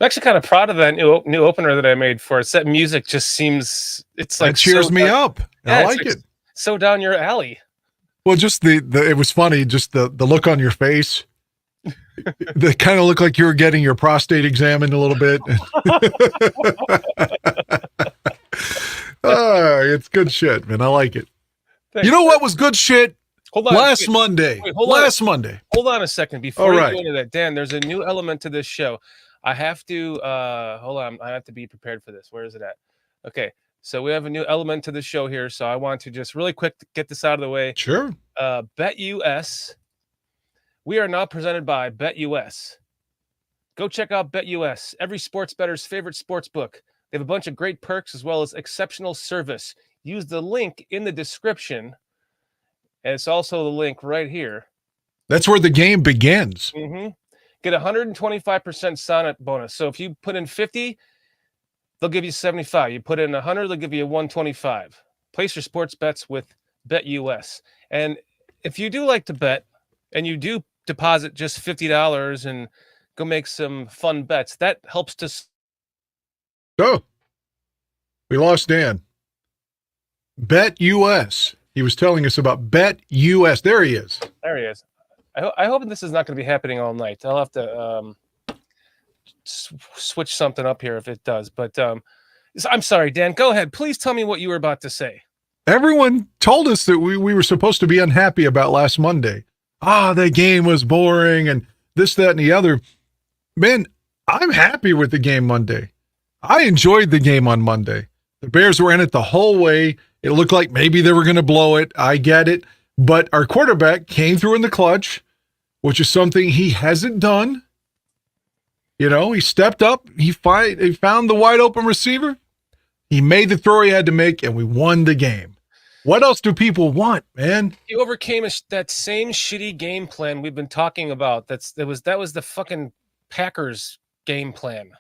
I'm actually kind of proud of that new opener that I made for it. That music just seems it's like That cheers me up. I it's like it. so down your alley. Well, just the it was funny, just the look on your face. They kind of look like you were getting your prostate examined a little bit. It's good shit, man. I like it. Thanks. You know what was good shit? Hold on. Last Monday. Monday. Hold on a second. Before you go into that, Dan, there's a new element to this show. I have to hold on. I have to be prepared for this. Where is it at? Okay. So we have a new element to the show here. So I want to just really quick get this out of the way. Sure. BetUS. We are now presented by BetUS. Go check out BetUS, every sports bettor's favorite sports book. They have a bunch of great perks as well as exceptional service. Use the link in the description. And it's also the link right here. That's where the game begins. Mm-hmm. Get 125% sign-up bonus. So if you put in 50, they'll give you 75. You put in 100, they'll give you 125. Place your sports bets with BetUS. And if you do like to bet, and you do deposit just $50 and go make some fun bets, that helps to. Oh, we lost Dan. BetUS. He was telling us about BetUS. There he is. There he is. I hope this is not going to be happening all night. I'll have to switch something up here if it does. But I'm sorry, Dan. Go ahead. Please tell me what you were about to say. Everyone told us that we were supposed to be unhappy about last Monday. The game was boring and this, that, and the other. Man, I'm happy with the game Monday. I enjoyed the game on Monday. The Bears were in it the whole way. It looked like maybe they were going to blow it. I get it. But our quarterback came through in the clutch, which is something he hasn't done. You know, he stepped up. He found the wide open receiver. He made the throw he had to make, and we won the game. What else do people want, man? He overcame that same shitty game plan we've been talking about. That was the fucking Packers game plan.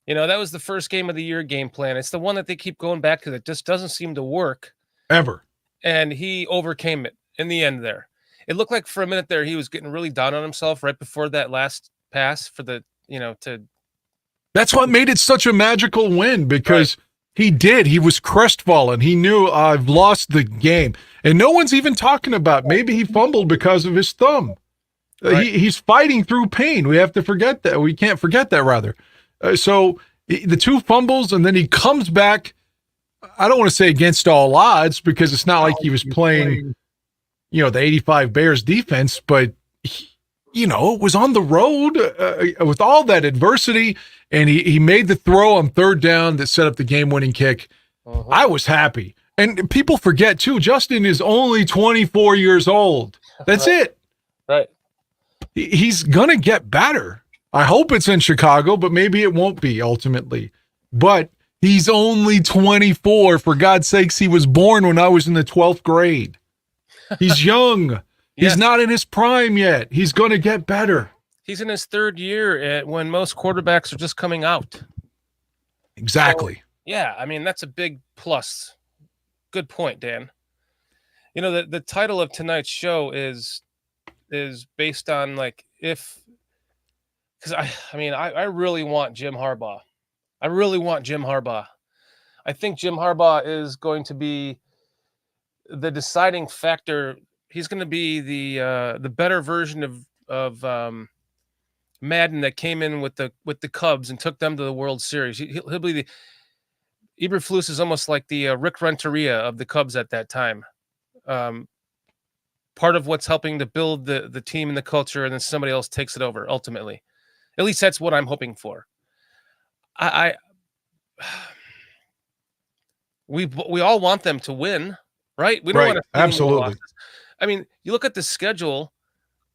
You know, that was the first game of the year game plan. It's the one that they keep going back to that just doesn't seem to work. Ever. And he overcame it in the end there. It looked like for a minute there he was getting really down on himself right before that last pass for the, That's what made it such a magical win because he was crestfallen. He knew I've lost the game. And no one's even talking about maybe he fumbled because of his thumb. Right. He's fighting through pain. We have to forget that. We can't forget that, rather. So the two fumbles, and then he comes back, I don't want to say against all odds, because it's not like he was playing, the 85 Bears defense, but, it was on the road with all that adversity, and he made the throw on third down that set up the game-winning kick. Uh-huh. I was happy. And people forget, too, Justin is only 24 years old. That's it. Right. He's going to get better. I hope it's in Chicago, but maybe it won't be ultimately. But he's only 24. For God's sakes, he was born when I was in the 12th grade. He's young. He's not in his prime yet. He's going to get better. He's in his third year when most quarterbacks are just coming out. Exactly. So, yeah, I mean, that's a big plus. Good point, Dan. The title of tonight's show is based on because I really want Jim Harbaugh. I think Jim Harbaugh is going to be the deciding factor. He's going to be the better version of Madden that came in with the Cubs and took them to the World Series. He'll be Eberflus is almost like the Rick Renteria of the Cubs at that time. Part of what's helping to build the team and the culture, and then somebody else takes it over ultimately. At least that's what I'm hoping for. We all want them to win, right? We don't want to absolutely. I mean, you look at the schedule,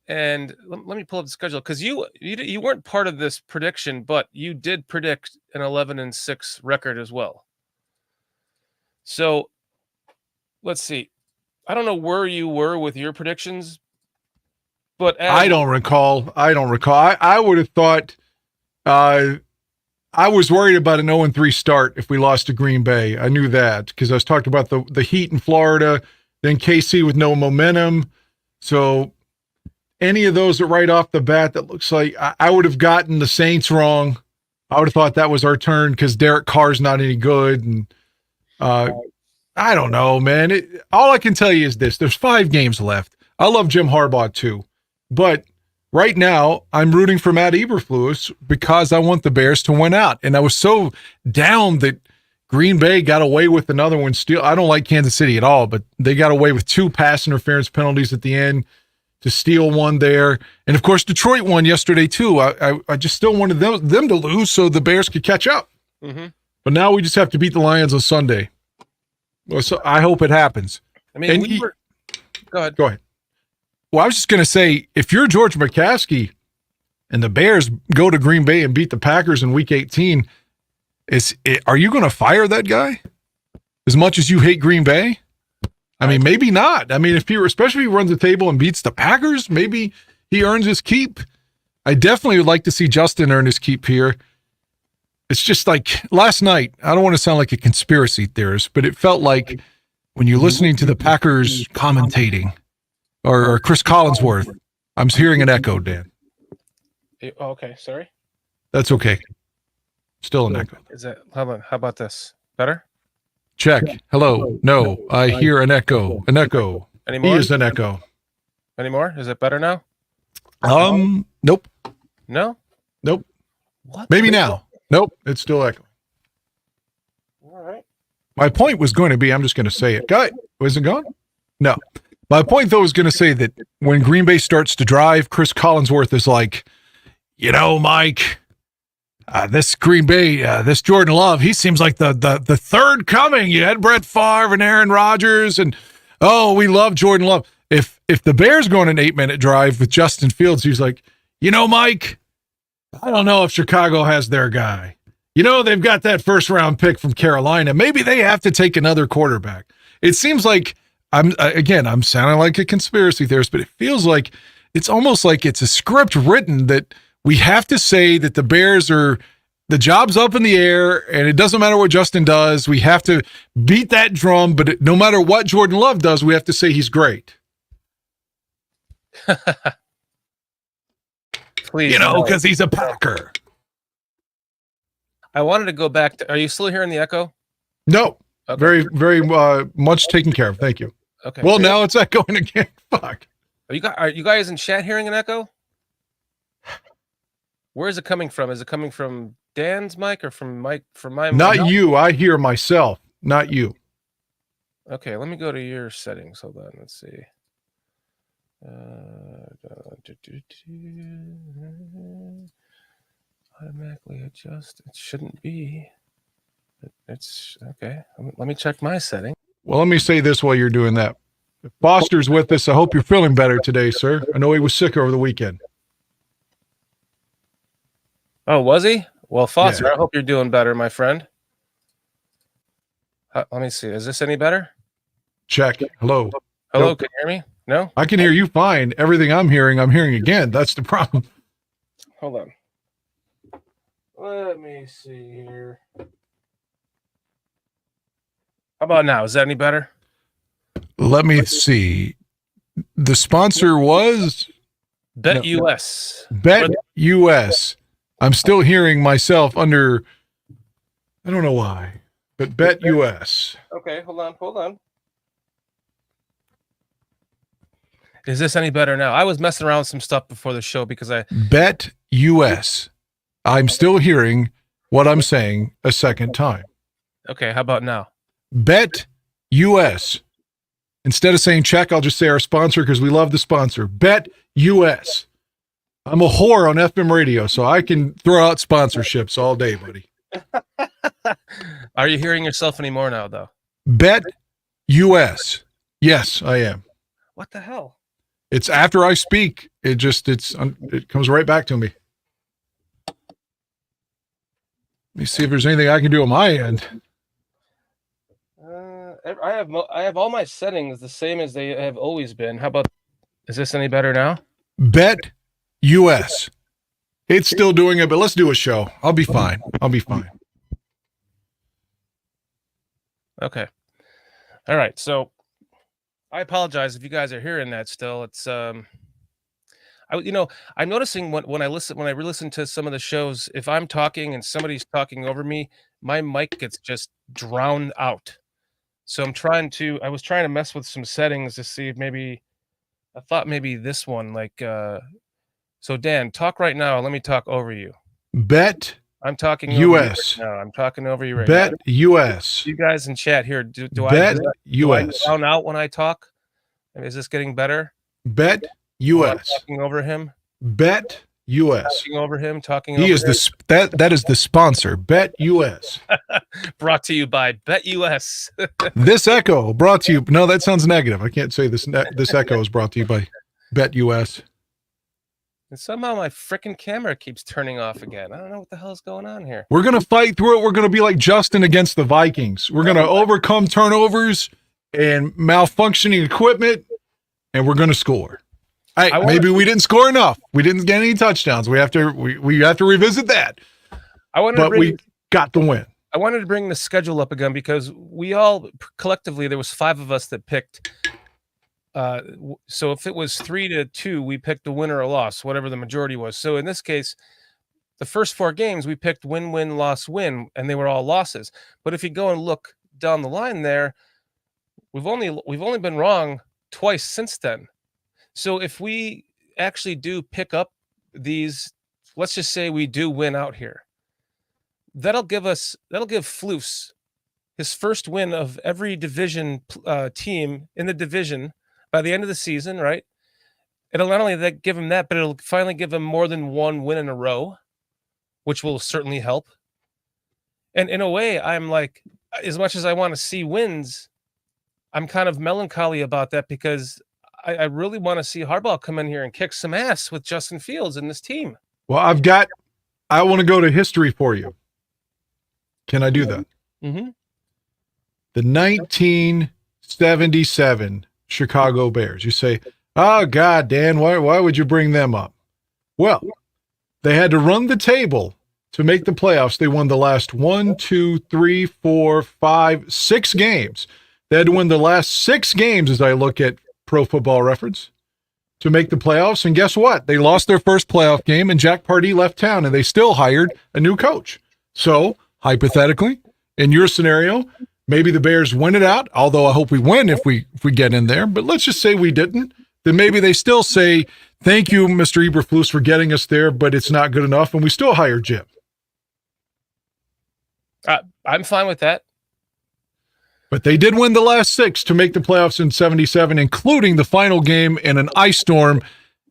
and let me pull up the schedule because you weren't part of this prediction, but you did predict an 11-6 record as well. So let's see. I don't know where you were with your predictions, but I don't recall. I would have thought I was worried about an 0-3 start if we lost to Green Bay. I knew that because I was talking about the heat in Florida, then KC with no momentum. So any of those that right off the bat that looks like I would have gotten the Saints wrong. I would have thought that was our turn because Derek Carr's not any good. And I don't know, man. All I can tell you is this. There's 5 games left. I love Jim Harbaugh too. But right now, I'm rooting for Matt Eberflus because I want the Bears to win out. And I was so down that Green Bay got away with another one. I don't like Kansas City at all, but they got away with 2 pass interference penalties at the end to steal one there. And, of course, Detroit won yesterday too. I just still wanted them to lose so the Bears could catch up. Mm-hmm. But now we just have to beat the Lions on Sunday. Well, so I hope it happens. I mean, go ahead. Go ahead. Well, I was just going to say, if you're George McCaskey and the Bears go to Green Bay and beat the Packers in Week 18, are you going to fire that guy as much as you hate Green Bay? I mean, maybe not. I mean, especially if he runs the table and beats the Packers, maybe he earns his keep. I definitely would like to see Justin earn his keep here. It's just like last night, I don't want to sound like a conspiracy theorist, but it felt like when you're listening to the Packers commentating or Chris Collinsworth, I'm hearing an echo, Dan. Okay, sorry. That's okay. Still an echo. Is that how about this? Better? Check. Hello. No, I hear an echo. An echo. Any more? He is an echo. Any more? Is it better now? Nope. No? Nope. What? Maybe now. Nope. It's still echoing. All right. My point was going to be, I'm just going to say it. Guy, was it gone? No. My point, though, was going to say that when Green Bay starts to drive, Chris Collinsworth is like, Mike, this Green Bay, this Jordan Love, he seems like the third coming. You had Brett Favre and Aaron Rodgers, and we love Jordan Love. If the Bears go on an 8-minute drive with Justin Fields, he's like, Mike, I don't know if Chicago has their guy. They've got that first-round pick from Carolina. Maybe they have to take another quarterback. It seems like I'm sounding like a conspiracy theorist, but it feels like it's almost like it's a script written that we have to say that the Bears the job's up in the air, and it doesn't matter what Justin does. We have to beat that drum, but no matter what Jordan Love does, we have to say he's great. Please, because he's a Packer. I wanted to go back to. Are you still hearing the echo? No. Okay. Very, very much taken care of. Thank you. Okay. Well, now it's echoing again. Fuck. Are you guys in chat hearing an echo? Where is it coming from? Is it coming from Dan's mic or from my mic? Not you. I hear myself. Not you. Okay, let me go to your settings. Hold on. Let's see. Automatically adjust. It shouldn't be. It's okay. Let me check my setting. Well, let me say this while you're doing that. If Foster's with us, I hope you're feeling better today, sir. I know he was sick over the weekend. Oh, was he? Well, Foster, Yeah. I hope you're doing better, my friend. Let me see. Is this any better? Check. Hello. Hello, Nope. Can you hear me? No? I can hear you fine. Everything I'm hearing again. That's the problem. Hold on. Let me see here. How about now? Is that any better? Let me see. The sponsor was BetUS. BetUS. I'm still hearing myself under, I don't know why, but BetUS. Okay, hold on. Is this any better now? I was messing around with some stuff before the show because BetUS. I'm still hearing what I'm saying a second time. Okay, how about now? BetUS. Instead of saying check, I'll just say our sponsor because we love the sponsor. BetUS. I'm a whore on FM radio, so I can throw out sponsorships all day, buddy. Are you hearing yourself anymore now, though? BetUS. Yes, I am. What the hell? It's after I speak. It comes right back to me. Let me see if there's anything I can do on my end. I have all my settings the same as they have always been. How about? Is this any better now? BetUS. It's still doing it, but let's do a show. I'll be fine. Okay. All right. So I apologize if you guys are hearing that still. It's I'm noticing when I listen to some of the shows, if I'm talking and somebody's talking over me, my mic gets just drowned out. So I was trying to mess with some settings to see if I thought maybe this one, so Dan, talk right now. Let me talk over you. Bet I'm talking over you right US. now. I'm talking over you right Bet now. US. You guys in chat here, do Bet I US. drown out when I talk? Is this getting better? Bet While I'm US. talking over him? Bet US. Talking over him, talking He over is him. that is the sponsor. Bet US. Brought to you by BetUS. This echo brought to you. No, that sounds negative. I can't say this. This echo is brought to you by Bet US. And somehow my freaking camera keeps turning off again. I don't know what the hell is going on here. We're gonna fight through it. We're gonna be like Justin against the Vikings. We're gonna overcome turnovers and malfunctioning equipment, and we're gonna score. Maybe we didn't score enough. We didn't get any touchdowns. We have to revisit that. We got the win. I wanted to bring the schedule up again because we all collectively, there was 5 of us that picked. So if it was 3-2, we picked a win or a loss, whatever the majority was. So in this case, the first 4 games we picked win, win, loss, win, and they were all losses. But if you go and look down the line there, we've only been wrong twice since then. So if we actually do pick up these, let's just say we do win out here, that'll give Flus his first win of every division team in the division by the end of the season, right? It'll not only give him that, but it'll finally give him more than one win in a row, which will certainly help. And in a way, I'm like, as much as I want to see wins, I'm kind of melancholy about that because I really want to see Harbaugh come in here and kick some ass with Justin Fields and this team. Well, I want to go to history for you. Can I do that? Mm-hmm. The 1977 Chicago Bears. You say, oh, God, Dan, why would you bring them up? Well, they had to run the table to make the playoffs. They won the last 6 games. They had to win the last 6 games, as I look at Pro Football Reference, to make the playoffs. And guess what? They lost their first playoff game, and Jack Pardee left town, and they still hired a new coach. So, hypothetically, in your scenario, maybe the Bears win it out, although I hope we win if we get in there. But let's just say we didn't. Then maybe they still say, thank you, Mr. Eberflus, for getting us there, but it's not good enough, and we still hire Jim. I'm fine with that. But they did win the last 6 to make the playoffs in 77, including the final game in an ice storm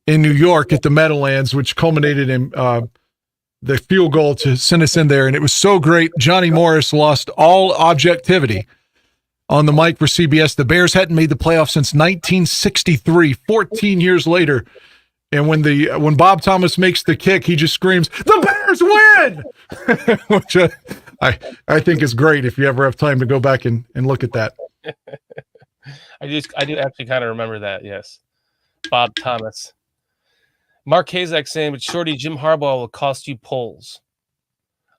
in New York at the Meadowlands, which culminated in the field goal to send us in there. And it was so great. Johnny Morris lost all objectivity on the mic for CBS. The Bears hadn't made the playoffs since 1963, 14 years later. And when Bob Thomas makes the kick, he just screams, "The Bears win!" Which I think is great if you ever have time to go back and look at that. I do actually kind of remember that, yes. Bob Thomas. Mark Hazak saying, but Shorty, Jim Harbaugh will cost you polls.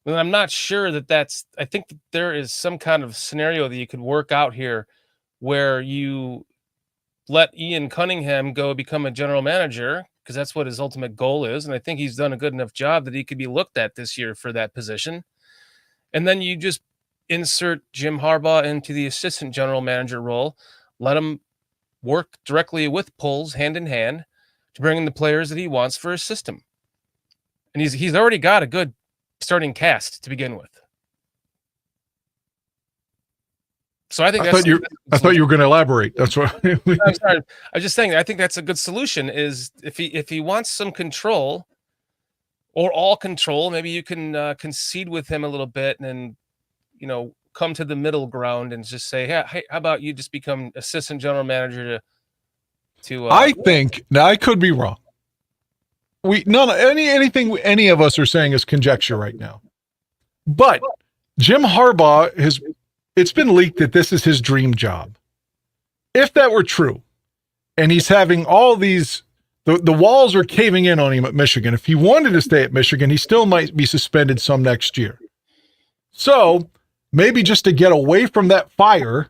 And I'm not sure I think that there is some kind of scenario that you could work out here where you let Ian Cunningham go become a general manager, because that's what his ultimate goal is. And I think he's done a good enough job that he could be looked at this year for that position. And then you just insert Jim Harbaugh into the assistant general manager role, let him work directly with Poles hand in hand to bring in the players that he wants for his system. And he's already got a good starting cast to begin with. So I think I thought you were going to elaborate. That's what I'm sorry. I was just saying, I think that's a good solution is if he wants some control or all control, maybe you can concede with him a little bit and, come to the middle ground and just say, hey, how about you just become assistant general manager to I think, now I could be wrong. Anything any of us are saying is conjecture right now. But Jim Harbaugh it's been leaked that this is his dream job. If that were true, and he's having all these, the walls are caving in on him at Michigan. If he wanted to stay at Michigan, he still might be suspended some next year. So maybe just to get away from that fire,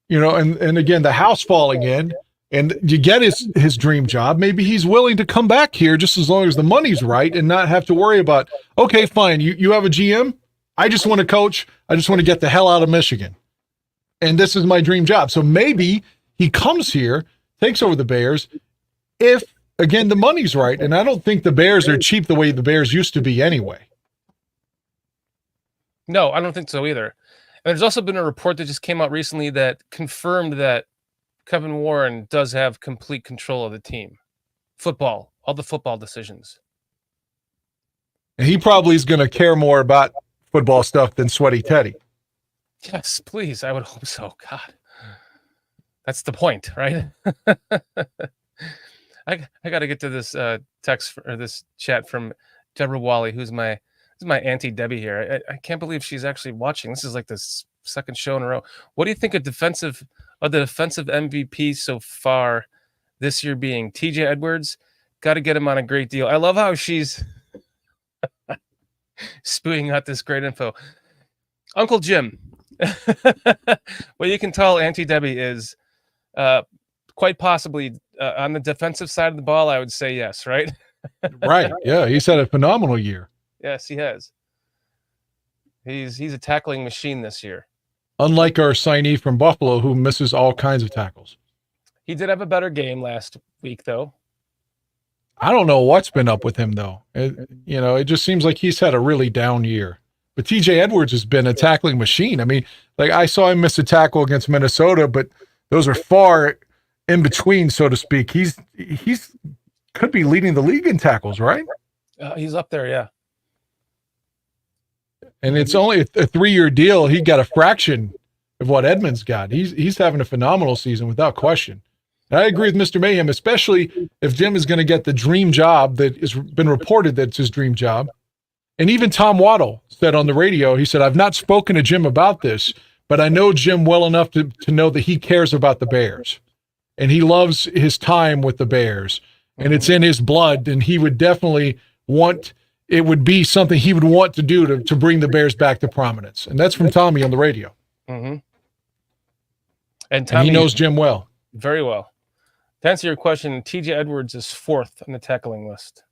and again, the house falling in, and you get his dream job, maybe he's willing to come back here just as long as the money's right and not have to worry about, okay, fine, you have a GM. I just want to coach. I just want to get the hell out of Michigan. And this is my dream job. So maybe he comes here, takes over the Bears, if, again, the money's right. And I don't think the Bears are cheap the way the Bears used to be anyway. No, I don't think so either. And there's also been a report that just came out recently that confirmed that Kevin Warren does have complete control of the team. Football, all the football decisions. And he probably is going to care more about football stuff than Sweaty Teddy. Yes, please. I would hope so. God, that's the point, right? I got to get to this text or this chat from Deborah Wally, who's my Auntie Debbie here. I can't believe she's actually watching. This is like the second show in a row. What do you think of the defensive MVP so far this year being TJ Edwards? Got to get him on a great deal. I love how she's spewing out this great info. Uncle Jim. Well, you can tell Auntie Debbie is quite possibly on the defensive side of the ball. I would say yes, right? Right. Yeah, he's had a phenomenal year. Yes, he has. He's a tackling machine this year. Unlike our signee from Buffalo, who misses all kinds of tackles. He did have a better game last week, though. I don't know what's been up with him, though. It just seems like he's had a really down year. But TJ Edwards has been a tackling machine. I mean, like I saw him miss a tackle against Minnesota, but those are far in between, so to speak. He's could be leading the league in tackles, right? He's up there, yeah. And it's only a 3-year deal. He got a fraction of what Edmonds got. He's having a phenomenal season without question. And I agree with Mr. Mayhem, especially if Jim is going to get the dream job that has been reported that it's his dream job. And even Tom Waddle said on the radio, he said, I've not spoken to Jim about this, but I know Jim well enough to know that he cares about the Bears. And he loves his time with the Bears. And it's in his blood, and he would definitely it would be something he would want to do to bring the Bears back to prominence. And that's from Tommy on the radio. Mm-hmm. And Tommy, he knows Jim well. Very well. To answer your question, TJ Edwards is 4th on the tackling list.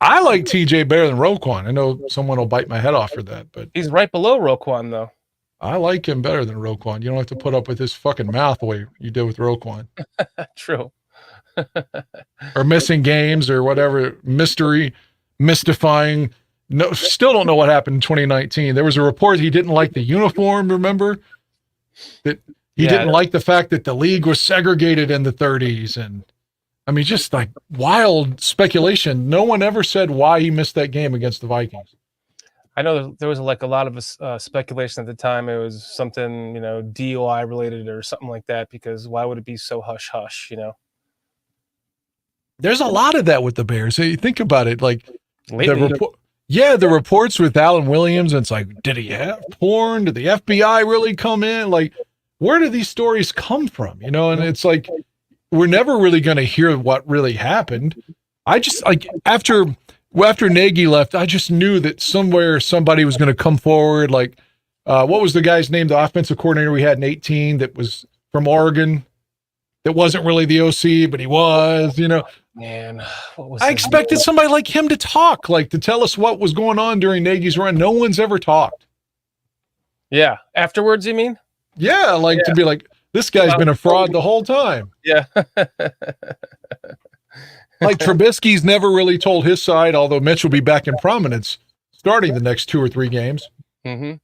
I like TJ better than Roquan. I know someone will bite my head off for that, but he's right below Roquan, though. I like him better than Roquan. You don't have to put up with his fucking mouth the way you did with Roquan. True. Or missing games or whatever, mystifying. No, still don't know what happened in 2019. There was a report he didn't like the uniform, remember? That he didn't like the fact that the league was segregated in the 30s. And I mean, just like wild speculation. No one ever said why he missed that game against the Vikings. I know there was like a lot of speculation at the time. It was something, DOI related or something like that, because why would it be so hush hush, There's a lot of that with the Bears. So you think about it, like lately, the reports with Alan Williams, and it's like, did he have porn? Did the FBI really come in? Like, where do these stories come from? And it's like, we're never really going to hear what really happened. I just after Nagy left, I just knew that somewhere somebody was going to come forward. Like, what was the guy's name? The offensive coordinator we had in 2018 that was from Oregon. That wasn't really the OC, but he was, Man, what was I expected somebody like him to talk, like to tell us what was going on during Nagy's run. No one's ever talked. Yeah. Afterwards, you mean? Yeah, to be like, this guy's been a fraud the whole time. Yeah. Like Trubisky's never really told his side, although Mitch will be back in prominence starting the next 2 or 3 games. Mm-hmm.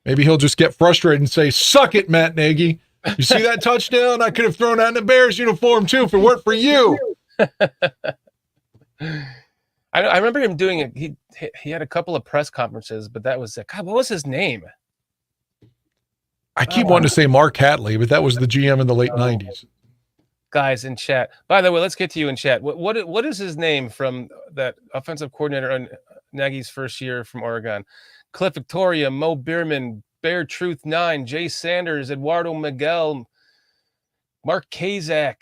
Maybe he'll just get frustrated and say, suck it, Matt Nagy. You see that touchdown? I could have thrown out in the Bears uniform too if it weren't for you. I remember him doing it. He had a couple of press conferences, but that was it. God, what was his name? I keep wanting to say Mark Hatley, but that was the GM in the late 90s. Guys in chat. By the way, let's get to you in chat. What is his name from that offensive coordinator on Nagy's first year from Oregon? Cliff Victoria, Mo Bierman, Bear Truth 9, Jay Sanders, Eduardo Miguel, Mark Kazak.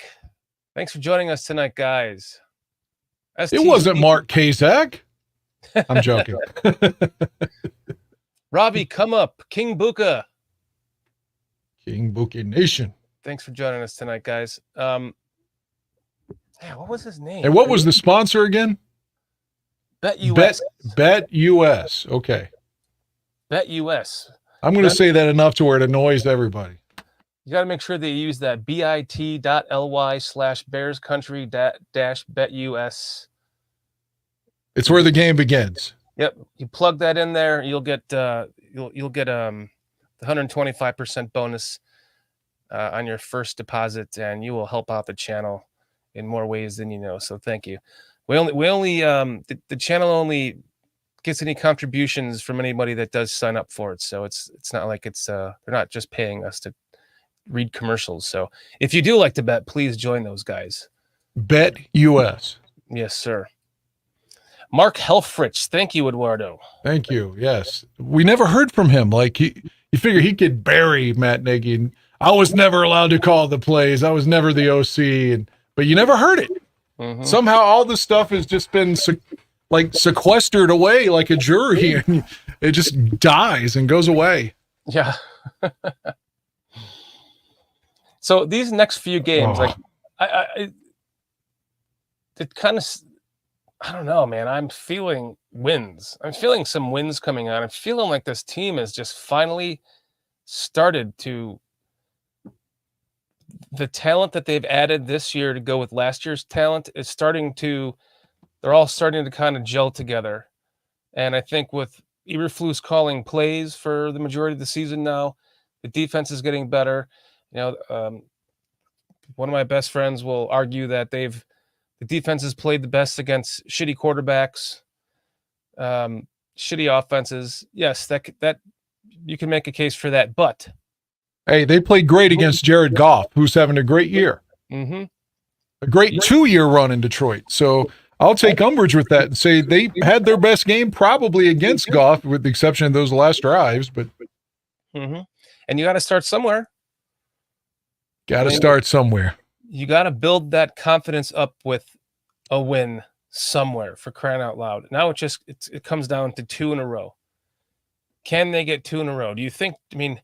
Thanks for joining us tonight, guys. It wasn't Mark Kazak. I'm joking. Robbie, come up. King Buka. King Buka Nation. Thanks for joining us tonight, guys. Yeah, what was his name? And what was the sponsor again? BetUS. BetUS. Okay. BetUS. I'm going to say that enough to where it annoys everybody. You got to make sure that you use that bit.ly/BearsCountry-BetUS. It's where the game begins. Yep. You plug that in there, you'll get you'll get the 125% bonus on your first deposit, and you will help out the channel in more ways than you know. So thank you. We only the channel only gets any contributions from anybody that does sign up for it. So it's not like they're not just paying us to read commercials. So if you do like to bet, please join those guys. BetUS. Yes, sir. Mark Helfrich. Thank you, Eduardo. Thank you. Yes. We never heard from him. Like you figure he could bury Matt Nagy. And I was never allowed to call the plays. I was never the OC. But you never heard it. Mm-hmm. Somehow all this stuff has just been sequestered away like a jury, and it just dies and goes away. Yeah. So these next few games, it kind of, I don't know, man. I'm feeling wins. I'm feeling some wins coming on. I'm feeling like this team has just finally started to. The talent that they've added this year to go with last year's talent is they're all starting to kind of gel together. And I think with Eberflus calling plays for the majority of the season now, the defense is getting better. One of my best friends will argue that the defense has played the best against shitty quarterbacks, shitty offenses. Yes, that you can make a case for that, but hey, they played great against Jared Goff, who's having a great year. Mm-hmm. A great 2-year run in Detroit. So I'll take umbrage with that and say they had their best game probably against Goff, with the exception of those last drives. But and you got to start somewhere. Got to start somewhere. You got to build that confidence up with a win somewhere, for crying out loud. Now it comes down to 2 in a row. Can they get 2 in a row? Do you think? I mean,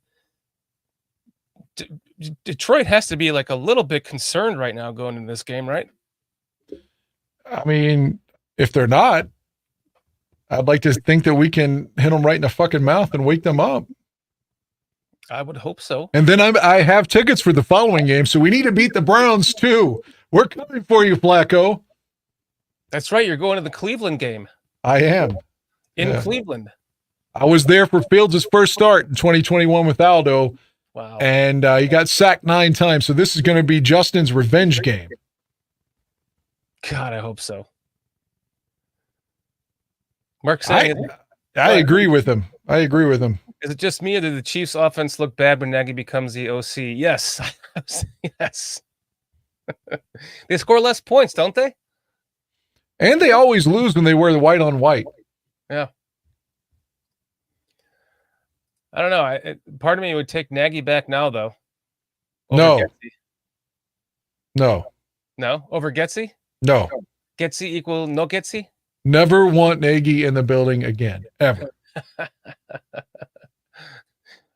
Detroit has to be like a little bit concerned right now going into this game, right? I mean, if they're not, I'd like to think that we can hit them right in the fucking mouth and wake them up. I would hope so. And then I have tickets for the following game, so we need to beat the Browns too. We're coming for you, Flacco. That's right. You're going to the Cleveland game. I am. In Cleveland. I was there for Fields' first start in 2021 with Aldo. Wow. And he got sacked 9 times. So this is going to be Justin's revenge game. God, I hope so. Mark saying I agree with him. Is it just me, or did the Chiefs' offense look bad when Nagy becomes the OC? Yes. Yes. They score less points, don't they? And they always lose when they wear the white on white. Yeah. I don't know. Part of me would take Nagy back now, though. No. Getsy. No. No? Over Getsy? No. Getsy equal no Getsy? Never want Nagy in the building again, ever.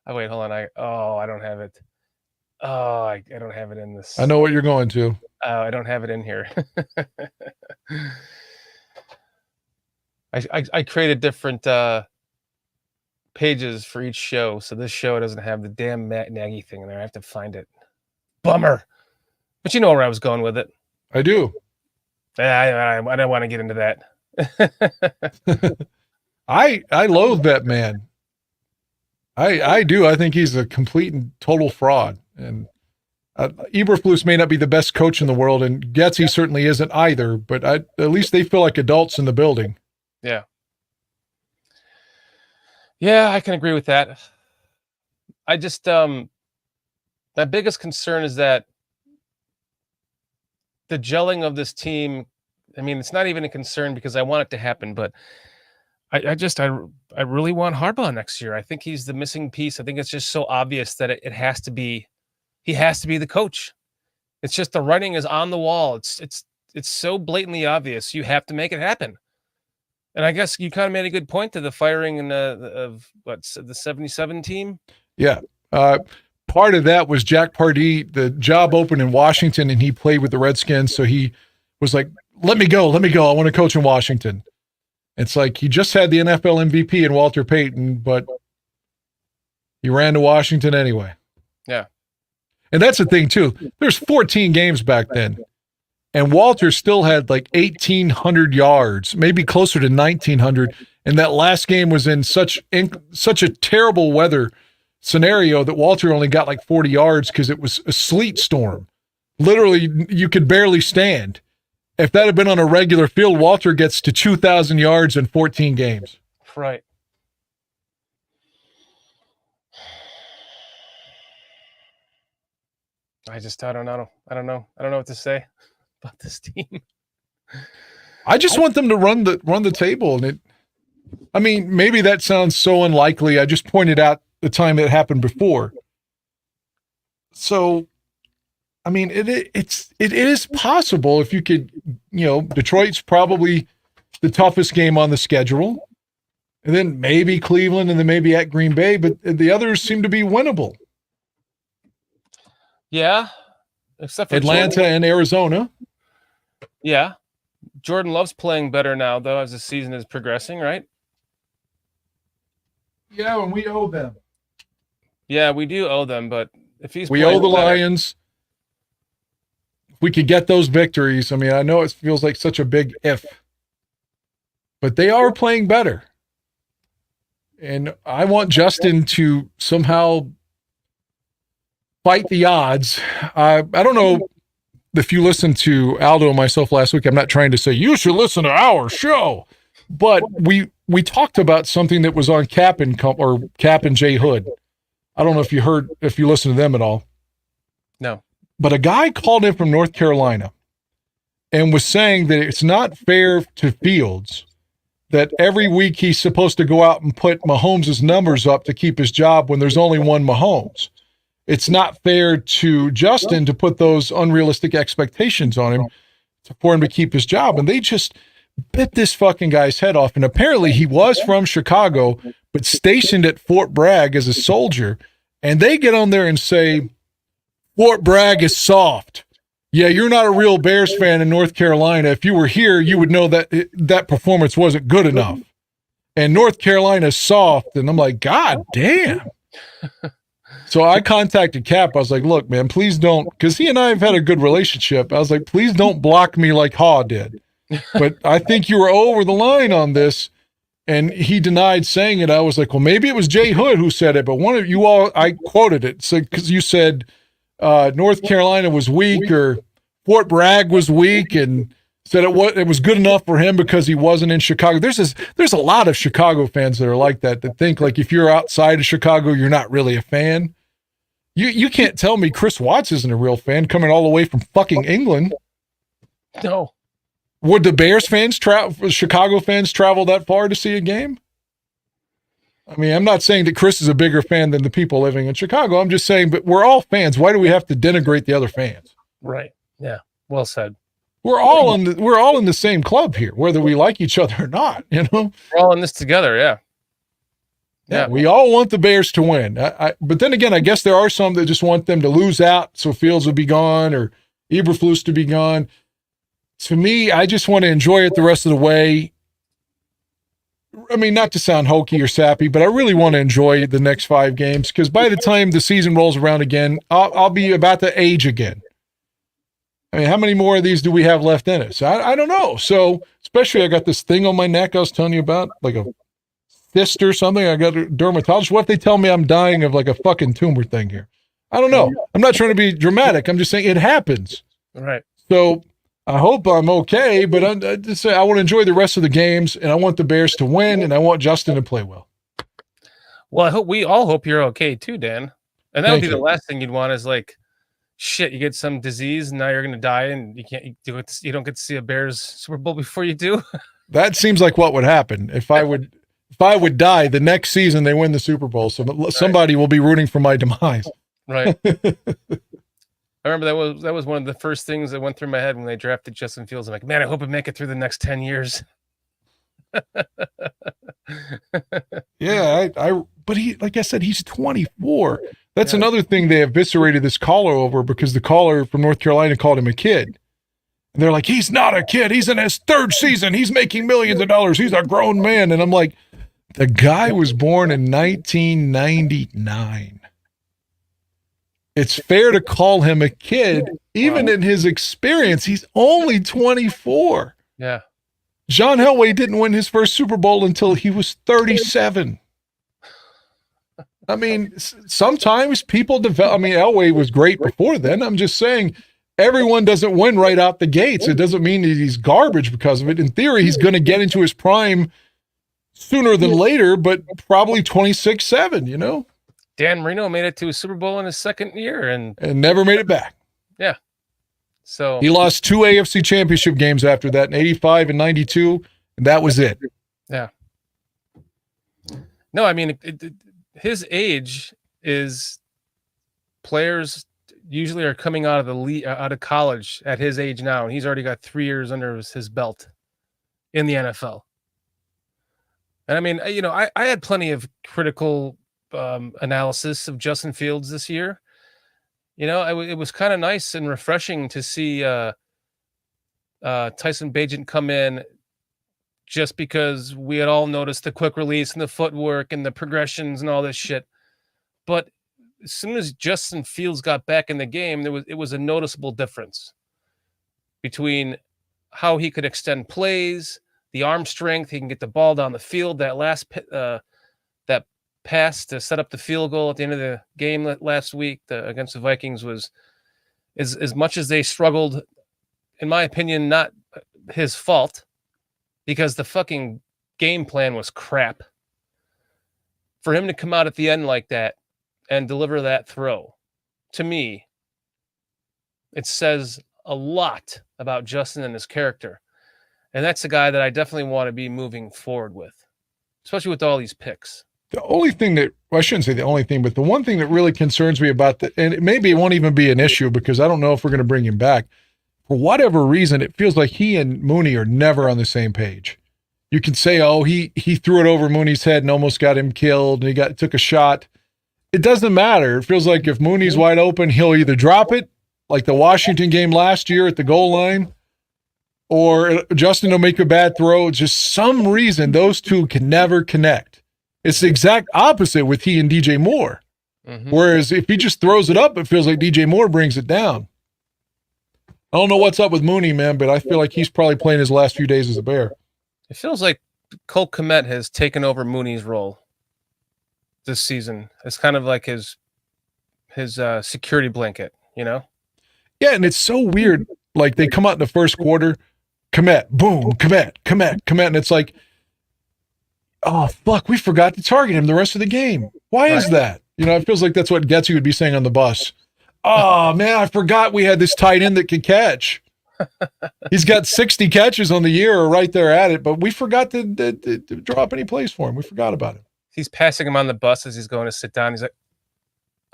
Oh, wait, hold on. I don't have it. Oh, I don't have it in this. I know what you're going to. I don't have it in here. I created different pages for each show, so this show doesn't have the damn Matt Nagy thing in there. I have to find it. Bummer. But you know where I was going with it. I do. I don't want to get into that. I loathe that man. I do. I think he's a complete and total fraud. And Eberflus may not be the best coach in the world, and Getsy certainly isn't either, but at least they feel like adults in the building. Yeah. Yeah, I can agree with that. I just, my biggest concern is that the gelling of this team, I mean, it's not even a concern because I want it to happen, but I really want Harbaugh next year. I think he's the missing piece. I think it's just so obvious that it has to be, he has to be the coach. It's just the writing is on the wall. It's so blatantly obvious. You have to make it happen. And I guess you kind of made a good point to the firing of the 77 team. Yeah. part of that was Jack Pardee, the job opened in Washington, and he played with the Redskins. So he was like, let me go. I want to coach in Washington. It's like he just had the NFL MVP in Walter Payton, but he ran to Washington anyway. Yeah. And that's the thing, too. There's 14 games back then. And Walter still had like 1,800 yards, maybe closer to 1,900. And that last game was in such a terrible weather scenario that Walter only got like 40 yards because it was a sleet storm. Literally, you could barely stand. If that had been on a regular field, Walter gets to 2,000 yards in 14 games. Right. I don't know. I don't know what to say about this team. I just want them to run the table, and maybe that sounds so unlikely. I just pointed out the time it happened before. So, it is possible if you could, Detroit's probably the toughest game on the schedule, and then maybe Cleveland, and then maybe at Green Bay, but the others seem to be winnable. Yeah, except for Atlanta Jordan. and Arizona. Yeah, Jordan Love's playing better now, though, as the season is progressing, right? Yeah, and we owe them. Yeah, we do owe them, but if we owe the Lions. If we could get those victories, I know it feels like such a big if, but they are playing better. And I want Justin to somehow fight the odds. I don't know if you listened to Aldo and myself last week. I'm not trying to say you should listen to our show, but we talked about something that was on Cap and Jay Hood. I don't know if you listened to them at all. No. But a guy called in from North Carolina and was saying that it's not fair to Fields that every week he's supposed to go out and put Mahomes' numbers up to keep his job when there's only one Mahomes. It's not fair to Justin to put those unrealistic expectations on him for him to keep his job. And they just bit this fucking guy's head off. And apparently he was from Chicago, but stationed at Fort Bragg as a soldier. And they get on there and say, Fort Bragg is soft. Yeah, you're not a real Bears fan in North Carolina. If you were here, you would know that that performance wasn't good enough. And North Carolina's soft. And I'm like, God damn. So I contacted Cap. I was like, look, man, please don't, because he and I have had a good relationship. I was like, please don't block me like Haw did. But I think you were over the line on this. And he denied saying it. I was like, well, maybe it was Jay Hood who said it, but one of you all, I quoted it. So, because you said North Carolina was weak or Fort Bragg was weak, and said it was good enough for him because he wasn't in Chicago. There's a lot of Chicago fans that are like that think like if you're outside of Chicago, you're not really a fan. You can't tell me Chris Watts isn't a real fan coming all the way from fucking England. No. Would the Bears fans Chicago fans travel that far to see a game? I'm not saying that Chris is a bigger fan than the people living in Chicago. I'm just saying, but we're all fans. Why do we have to denigrate the other fans? Right. Yeah. Well said. We're all in the same club here, whether we like each other or not, We're all in this together, yeah. Yeah, we all want the Bears to win. But then again, I guess there are some that just want them to lose out so Fields will be gone or Eberflus to be gone. To me, I just want to enjoy it the rest of the way. Not to sound hokey or sappy, but I really want to enjoy the next 5 games because by the time the season rolls around again, I'll be about to age again. How many more of these do we have left in us? I don't know. So, especially I got this thing on my neck I was telling you about, like a cyst or something. I got a dermatologist. What if they tell me I'm dying of like a fucking tumor thing here? I don't know. I'm not trying to be dramatic. I'm just saying it happens. Right. So I hope I'm okay, but I just say I want to enjoy the rest of the games, and I want the Bears to win, and I want Justin to play well. Well, we all hope you're okay too, Dan. And that would be the last thing you'd want is like, shit, you get some disease and now you're going to die and you don't get to see a Bears Super Bowl before you do. That seems like what would happen if I would die the next season they win the Super Bowl. So somebody will be rooting for my demise. Right. I remember that was one of the first things that went through my head when they drafted Justin Fields. I'm like, man, I hope I make it through the next 10 years. Yeah, but he, like I said, he's 24. That's another thing they eviscerated this caller over, because the caller from North Carolina called him a kid. And they're like, he's not a kid. He's in his third season. He's making millions of dollars. He's a grown man. And I'm like, the guy was born in 1999. It's fair to call him a kid. Even in his experience, he's only 24. Yeah. John Elway didn't win his first Super Bowl until he was 37. I mean, sometimes people develop. I mean, Elway was great before then. I'm just saying, everyone doesn't win right out the gates. It doesn't mean that he's garbage because of it. In theory, he's going to get into his prime sooner than later, but probably 26-7, you know? Dan Marino made it to a Super Bowl in his second year and never made it back. Yeah. So he lost 2 AFC championship games after that, in 85 and 92, and that was it. Yeah. No, I mean, his age is, players usually are coming out of out of college at his age now, and he's already got 3 years under his belt in the NFL. And I mean, you know, I had plenty of critical analysis of Justin Fields this year. You know, it was kind of nice and refreshing to see Tyson Bagent come in, just because we had all noticed the quick release and the footwork and the progressions and all this shit. But as soon as Justin Fields got back in the game, it was a noticeable difference between how he could extend plays, the arm strength, he can get the ball down the field. That last that pass to set up the field goal at the end of the game last week against the Vikings was, as much as they struggled, in my opinion, not his fault, because the fucking game plan was crap. For him to come out at the end like that and deliver that throw, to me, it says a lot about Justin and his character. And that's a guy that I definitely want to be moving forward with, especially with all these picks. The only thing that, well, I shouldn't say the only thing, but the one thing that really concerns me about and maybe it won't even be an issue because I don't know if we're going to bring him back. For whatever reason, it feels like he and Mooney are never on the same page. You can say, oh, he threw it over Mooney's head and almost got him killed, and he took a shot. It doesn't matter. It feels like if Mooney's wide open, he'll either drop it, like the Washington game last year at the goal line, or Justin will make a bad throw. Just some reason those two can never connect. It's the exact opposite with he and DJ Moore. Mm-hmm. Whereas if he just throws it up, it feels like DJ Moore brings it down. I don't know what's up with Mooney, man, but I feel like he's probably playing his last few days as a Bear. It feels like Cole Kmet has taken over Mooney's role this season. It's kind of like his security blanket, you know? Yeah, and it's so weird. Like, they come out in the first quarter, Kmet, boom, Kmet, and it's like, oh, fuck, we forgot to target him the rest of the game. Why is that? You know, it feels like that's what Getsy would be saying on the bus. Oh, man, I forgot we had this tight end that could catch. He's got 60 catches on the year or right there at it, but we forgot to drop any plays for him. We forgot about him. He's passing him on the bus as he's going to sit down. He's like,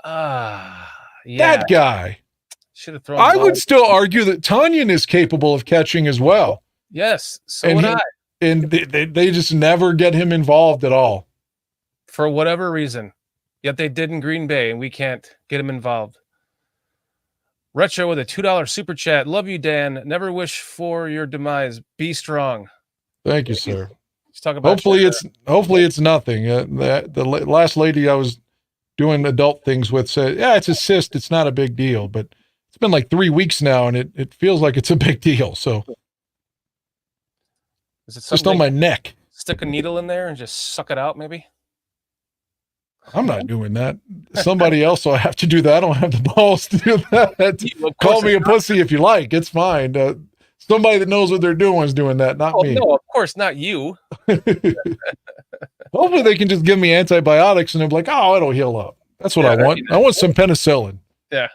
yeah. That guy. Should have thrown. I would still argue that Tanyan is capable of catching as well. Yes, so would I. And they just never get him involved at all. For whatever reason. Yet they did in Green Bay, and we can't get him involved. Retro with a $2 super chat. Love you, Dan. Never wish for your demise. Be strong. Thank you, sir. Let's talk about hopefully it's nothing. The last lady I was doing adult things with said, yeah, it's a cyst. It's not a big deal. But it's been like 3 weeks now, and it feels like it's a big deal. So is it just on my neck? Stick a needle in there and just suck it out, maybe? I'm not doing that. Somebody else will have to do that. I don't have the balls to do that. Call me a pussy if you like. It's fine. Somebody that knows what they're doing is doing that, not me. No, of course, not you. Hopefully they can just give me antibiotics and they'll be like, oh, it'll heal up. That's what I want. I want some penicillin. Yeah.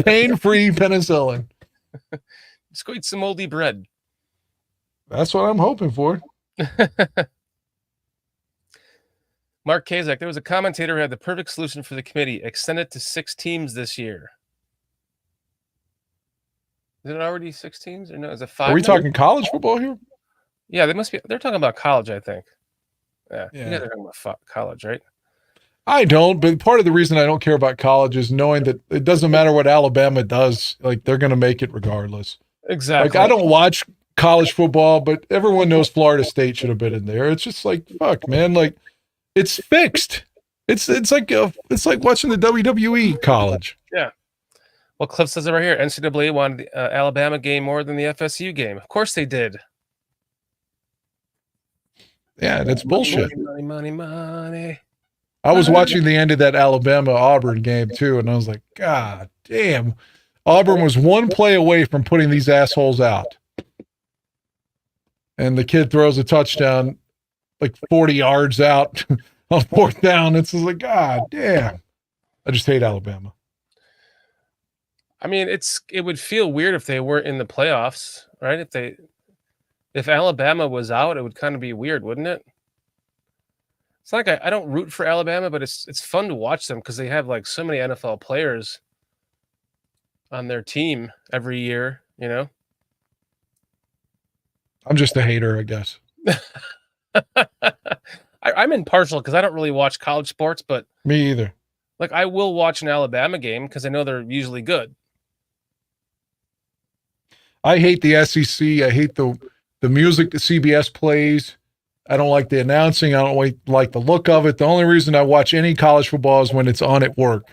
Pain-free penicillin. Just go eat some moldy bread. That's what I'm hoping for. Mark Kazak, there was a commentator who had the perfect solution for the committee. Extend it to 6 teams this year. Is it already 6 teams? Or no, is it 5? Are we talking college football here? Yeah, they must be. They're talking about college, I think. Yeah. You guys are talking about college, right? I don't, but part of the reason I don't care about college is knowing that it doesn't matter what Alabama does, like they're going to make it regardless. Like I Exactly. don't watch college football, but everyone knows Florida State should have been in there. It's just like fuck, man. Like it's fixed. It's like watching the WWE college. Yeah. Well, Cliff says it right here. NCAA wanted the Alabama game more than the FSU game. Of course they did. Yeah, that's bullshit. Money, money, money, money. I was watching the end of that Alabama Auburn game too, and I was like, God damn. Auburn was one play away from putting these assholes out. And the kid throws a touchdown like 40 yards out on fourth down. It's just like, God damn. I just hate Alabama. I mean, it would feel weird if they weren't in the playoffs, right? If Alabama was out, it would kind of be weird, wouldn't it? It's like I don't root for Alabama, but it's fun to watch them because they have like so many NFL players on their team every year, you know? I'm just a hater, I guess. I'm impartial because I don't really watch college sports, but Me either. like I will watch an Alabama game because I know they're usually good. I hate the SEC. I hate the music that CBS plays. I don't like the announcing. I don't like the look of it. The only reason I watch any college football is when it's on at work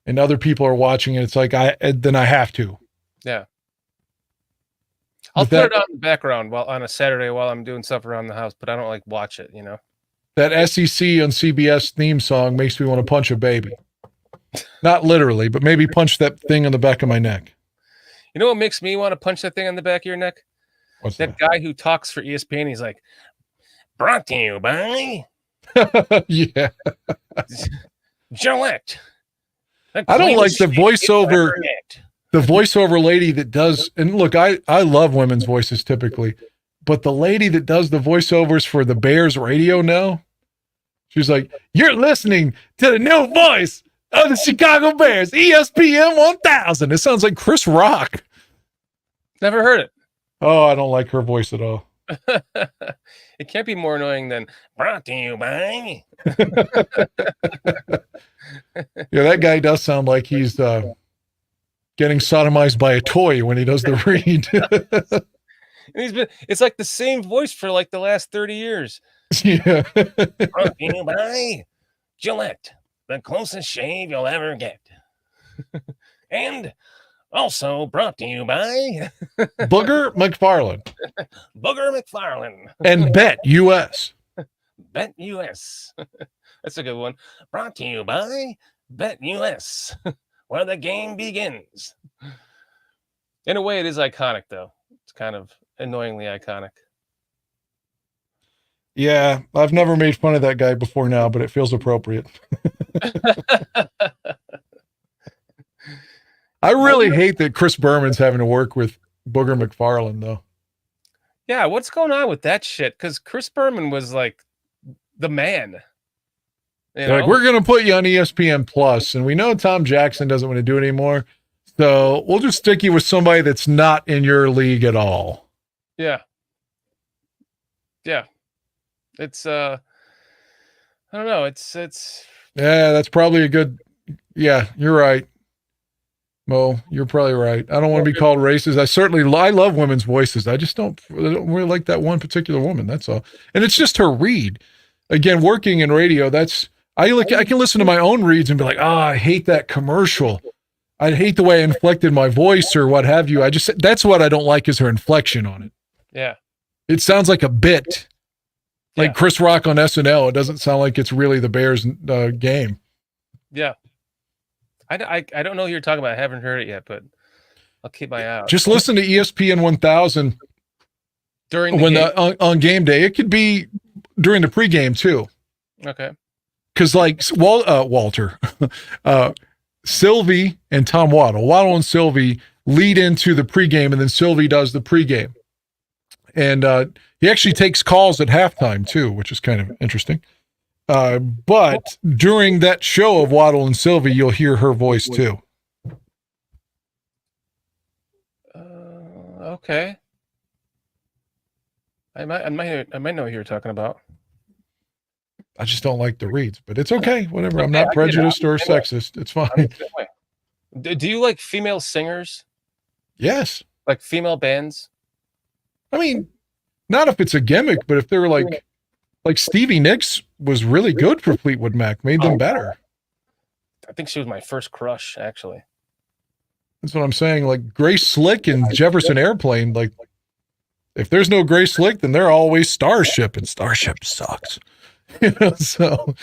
and other people are watching it. It's like then I have to. Yeah. I'll put it on the background on a Saturday while I'm doing stuff around the house, but I don't like watch it, you know. That SEC on CBS theme song makes me want to punch a baby. Not literally, but maybe punch that thing on the back of my neck. You know what makes me want to punch that thing on the back of your neck? What's that guy who talks for ESPN. He's like, brought to you by yeah. Gillette. I don't like the voiceover. The voiceover lady that does, and look, I love women's voices typically, but the lady that does the voiceovers for the Bears radio now, she's like, you're listening to the new voice of the Chicago Bears, ESPN 1000. It sounds like Chris Rock. Never heard it. Oh, I don't like her voice at all. It can't be more annoying than brought to you by. Yeah, that guy does sound like he's getting sodomized by a toy when he does the read. It's like the same voice for like the last 30 years. Yeah. Brought to you by Gillette, the closest shave you'll ever get. And also brought to you by Booger McFarland. Booger McFarland. And BetUS. BetUS. That's a good one. Brought to you by BetUS, where the game begins. In a way, it is iconic, though. It's kind of annoyingly iconic. Yeah, I've never made fun of that guy before now, but it feels appropriate. I really hate that Chris Berman's having to work with Booger McFarland, though. Yeah, what's going on with that shit? Because Chris Berman was like the man. Like, we're going to put you on ESPN Plus, and we know Tom Jackson doesn't want to do it anymore, so we'll just stick you with somebody that's not in your league at all. Yeah. Yeah. It's I don't know. It's yeah, that's probably a good. Yeah, you're right. Mo, you're probably right. I don't want to be called racist. I love women's voices. I just don't really like that one particular woman. That's all. And it's just her read. Again, working in radio, I can listen to my own reads and be like, I hate that commercial. I hate the way I inflected my voice or what have you. That's what I don't like is her inflection on it. Yeah. It sounds like a bit. Like Chris Rock on SNL. It doesn't sound like it's really the Bears game. Yeah. I don't know who you're talking about. I haven't heard it yet, but I'll keep my eye out. Just listen to ESPN 1000 during the game? On game day. It could be during the pregame too. Okay. Because like Walter, Sylvie and Tom Waddle and Sylvie lead into the pregame, and then Sylvie does the pregame. And he actually takes calls at halftime too, which is kind of interesting. But during that show of Waddle and Sylvie, you'll hear her voice too. Okay. I might know who you're talking about. I just don't like the reads, but it's okay. Whatever. I'm Okay, not prejudiced or sexist. It's I'm fine. the same way. Do you like female singers? Yes. Like female bands? I mean, not if it's a gimmick, but if they're like Stevie Nicks was really good for Fleetwood Mac, made them better. I think she was my first crush, actually. That's what I'm saying. Like Grace Slick and Jefferson Airplane, like if there's no Grace Slick, then they're always Starship, and Starship sucks. So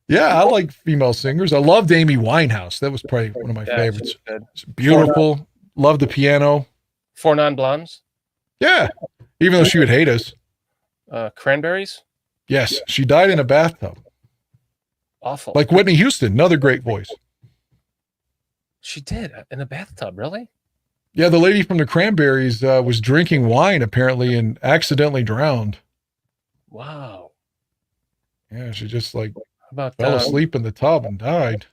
yeah, I like female singers. I loved Amy Winehouse. That was probably one of my favorites. It's beautiful. Love the piano. Four Non-Blondes? Yeah. Even though she would hate us. Cranberries? Yes. She died in a bathtub. Awful. Like Whitney Houston, another great voice. She did in a bathtub, really? Yeah, the lady from the Cranberries was drinking wine apparently and accidentally drowned. Wow. Yeah, she just like fell asleep in the tub and died.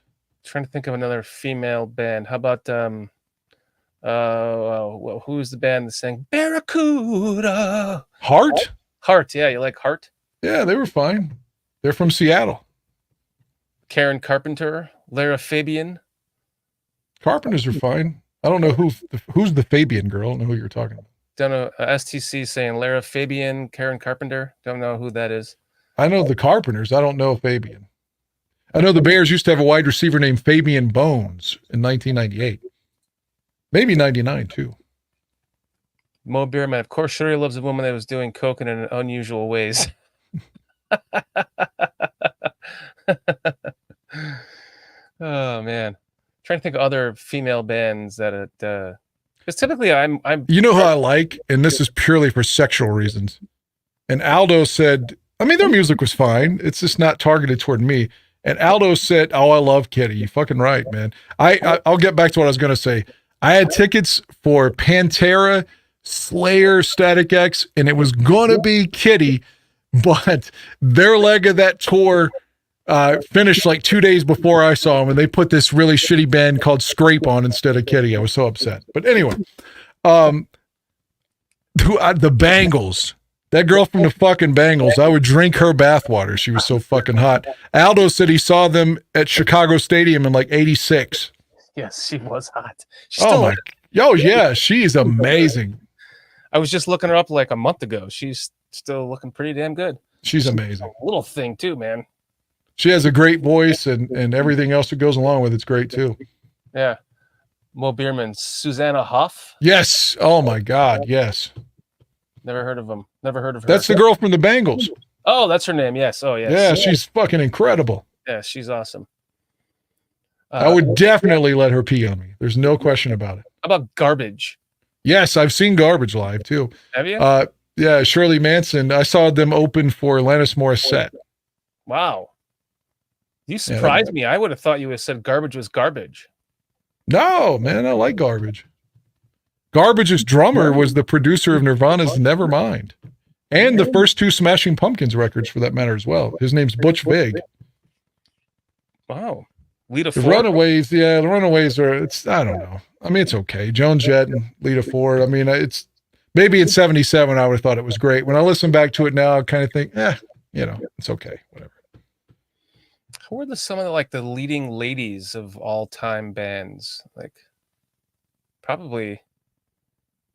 Trying to think of another female band. How about who's the band that sang Barracuda? Heart? Heart, yeah, you like Heart? Yeah, they were fine. They're from Seattle. Karen Carpenter, Lara Fabian. Carpenters are fine. I don't know who's the Fabian girl. I don't know who you're talking about. Don't know. STC saying Lara Fabian, Karen Carpenter. Don't know who that is. I know the Carpenters. I don't know Fabian. I know the Bears used to have a wide receiver named Fabian Bones in 1998. Maybe 99 too. Mo Beerman, of course, Shorty loves a woman that was doing coke in unusual ways. Oh man, trying to think of other female bands that because typically I'm. You know who I like, and this is purely for sexual reasons. And Aldo said, I mean, their music was fine. It's just not targeted toward me. And Aldo said, "Oh, I love Kitty." You fucking right, man. I'll get back to what I was gonna say. I had tickets for Pantera, Slayer, Static X, and it was gonna be Kitty, but their leg of that tour finished like 2 days before I saw them, and they put this really shitty band called Scrape on instead of Kitty. I was so upset. But anyway, the Bangles. That girl from the fucking Bangles, I would drink her bathwater. She was so fucking hot. Aldo said he saw them at Chicago Stadium in like 86. Yes, she was hot. Yeah, she's amazing. I was just looking her up like a month ago. She's still looking pretty damn good. She's amazing. A little thing too, man. She has a great voice and everything else that goes along with it's great too. Yeah. Mo Beerman, Susanna Hoff. Yes. Oh my God. Yes. Never heard of him. Never heard of her. That's the girl from the Bangles. Oh, that's her name. Yes. Oh, yes. Yeah, she's fucking incredible. Yeah, she's awesome. I would definitely let her pee on me. There's no question about it. How about Garbage? Yes, I've seen Garbage live too. Have you? Yeah, Shirley Manson. I saw them open for Alanis Morissette. Wow. You surprised me. I would have thought you would have said Garbage was garbage. No, man, I like Garbage. Garbage's drummer was the producer of Nirvana's Nevermind. And the first two Smashing Pumpkins records for that matter as well. His name's Butch Vig. Wow. Lita The Ford. Runaways, the Runaways I don't know. I mean, it's okay. Joan Jett and Lita Ford. I mean, it's maybe in 77, I would have thought it was great. When I listen back to it now, I kind of think, it's okay. Whatever. Who are some of the leading ladies of all time bands? Like probably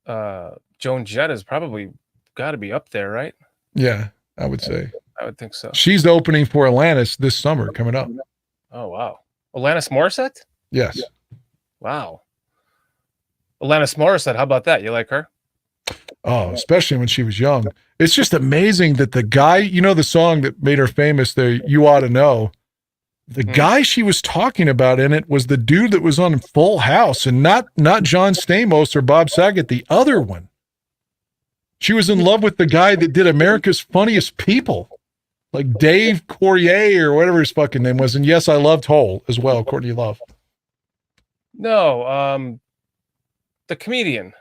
Joan Jett has probably got to be up there, right? Yeah, I would say. I would think so. She's opening for Alanis this summer coming up. Oh, wow. Alanis Morissette? Yes. Wow. Alanis Morissette, how about that? You like her? Oh, especially when she was young. It's just amazing that the guy, the song that made her famous, the You Ought to Know, the guy she was talking about in it was the dude that was on Full House, and not John Stamos or Bob Saget, the other one. She was in love with the guy that did America's Funniest People, like Dave Courier or whatever his fucking name was. And yes, I loved Hole as well, Courtney Love. No, the comedian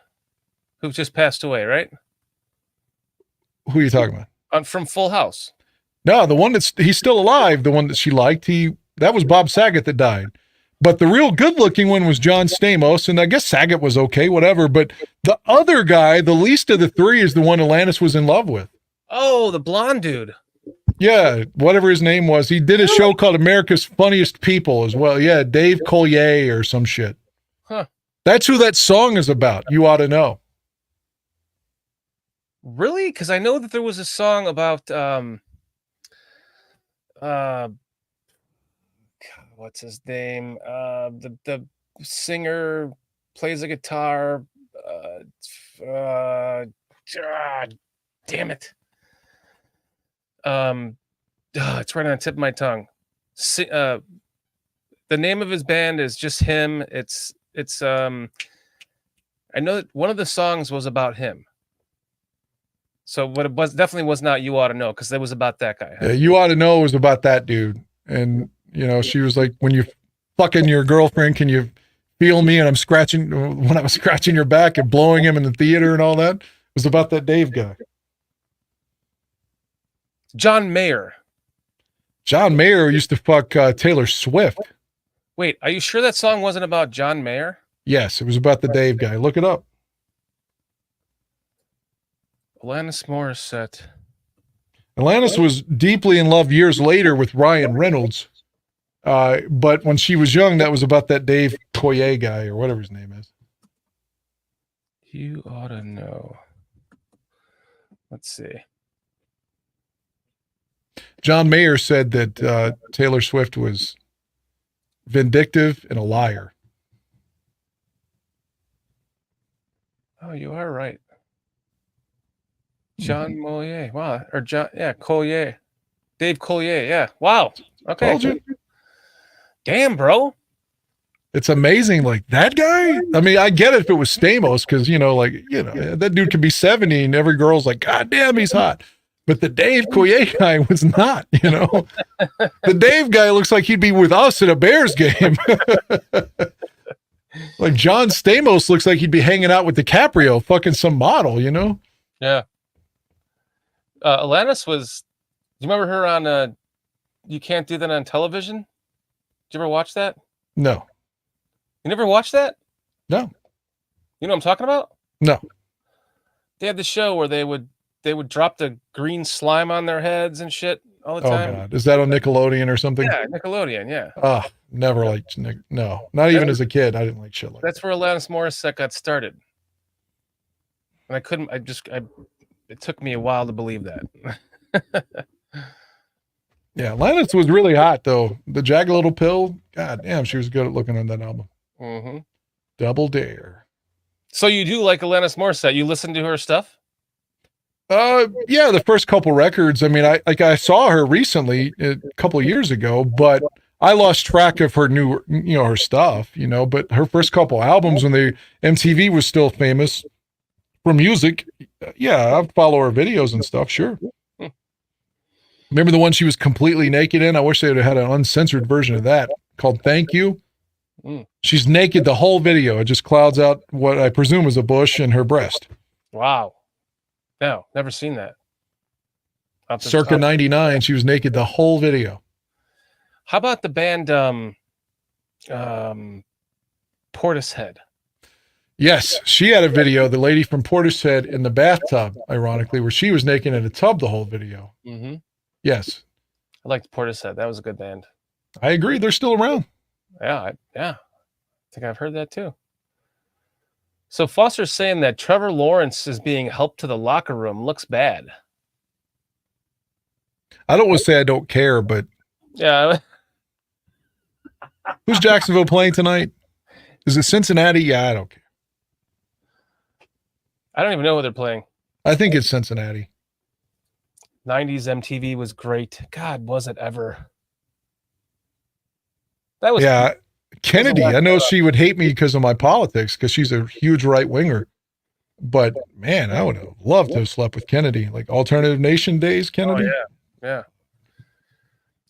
who just passed away, right? Who are you talking about? From Full House. No, the one he's still alive, the one that she liked, that was Bob Saget that died. But the real good-looking one was John Stamos, and I guess Saget was okay, whatever. But the other guy, the least of the three, is the one Alanis was in love with. Oh, the blonde dude. Yeah, whatever his name was. He did a show called America's Funniest People as well. Yeah, Dave Collier or some shit. Huh. That's who that song is about. You ought to know. Really? Because I know that there was a song about what's his name? The singer plays a guitar. Damn it. It's right on the tip of my tongue. The name of his band is just him. It's I know that one of the songs was about him. So what it was definitely was not You Ought to Know, because it was about that guy. Yeah, You Ought to Know was about that dude. And, you know, she was like, when you're fucking your girlfriend, can you feel me? And when I was scratching your back and blowing him in the theater and all that, it was about that Dave guy. John Mayer. John Mayer used to fuck Taylor Swift. Wait, are you sure that song wasn't about John Mayer? Yes, it was about the Dave guy. Look it up. Alanis Morissette. Alanis was deeply in love years later with Ryan Reynolds. But when she was young, that was about that Dave Collier guy or whatever his name is. You Ought to Know. Let's see. John Mayer said that Taylor Swift was vindictive and a liar. Oh, you are right. John Mollier. Wow. Or John, yeah, Collier. Dave Collier. Yeah. Wow. Okay. Told you. Damn, bro. It's amazing. Like that guy. I mean, I get it if it was Stamos, because, that dude could be 70 and every girl's like, God damn, he's hot. But the Dave Collier guy was not, The Dave guy looks like he'd be with us at a Bears game. Like John Stamos looks like he'd be hanging out with DiCaprio, fucking some model, Yeah. Alanis was, do you remember her on You Can't Do That on Television? Did you ever watch that? No. You never watched that? No. You know what I'm talking about? No. They had the show where they would drop the green slime on their heads and shit all the time. Oh God. Is that on Nickelodeon or something? Yeah, Nickelodeon, yeah. Never liked Nick. No, not even as a kid. I didn't like shit like that. That's where Alanis Morissette got started. And it took me a while to believe that. Yeah, Alanis was really hot though. The Jagged Little Pill, God damn, she was good at looking on that album. Mm-hmm. Double Dare. So you do like Alanis Morissette? You listen to her stuff? Yeah, the first couple records. I mean, I saw her recently a couple of years ago, but I lost track of her her stuff, but her first couple albums when MTV was still famous for music. Yeah, I'd follow her videos and stuff. Sure. Remember the one she was completely naked in? I wish they would have had an uncensored version of that called Thank You. She's naked the whole video. It just clouds out what I presume is a bush and her breast. Wow. No, never seen that. Circa 99, she was naked the whole video. How about the band Portishead? Yes, she had a video, the lady from Portishead in the bathtub, ironically, where she was naked in a tub the whole video. Mm-hmm. Yes. I liked Portishead. That was a good band. I agree. They're still around. Yeah. I think I've heard that too. So Foster's saying that Trevor Lawrence is being helped to the locker room. Looks bad. I don't want to say I don't care, but yeah. Who's Jacksonville playing tonight? Is it Cincinnati? Yeah, I don't care. I don't even know who they're playing. I think it's Cincinnati. 90s MTV was great. God, was it ever? That was Kennedy. I know she would hate me because of my politics, because she's a huge right winger. But man, I would have loved to have slept with Kennedy, like Alternative Nation days, Kennedy. Oh, yeah.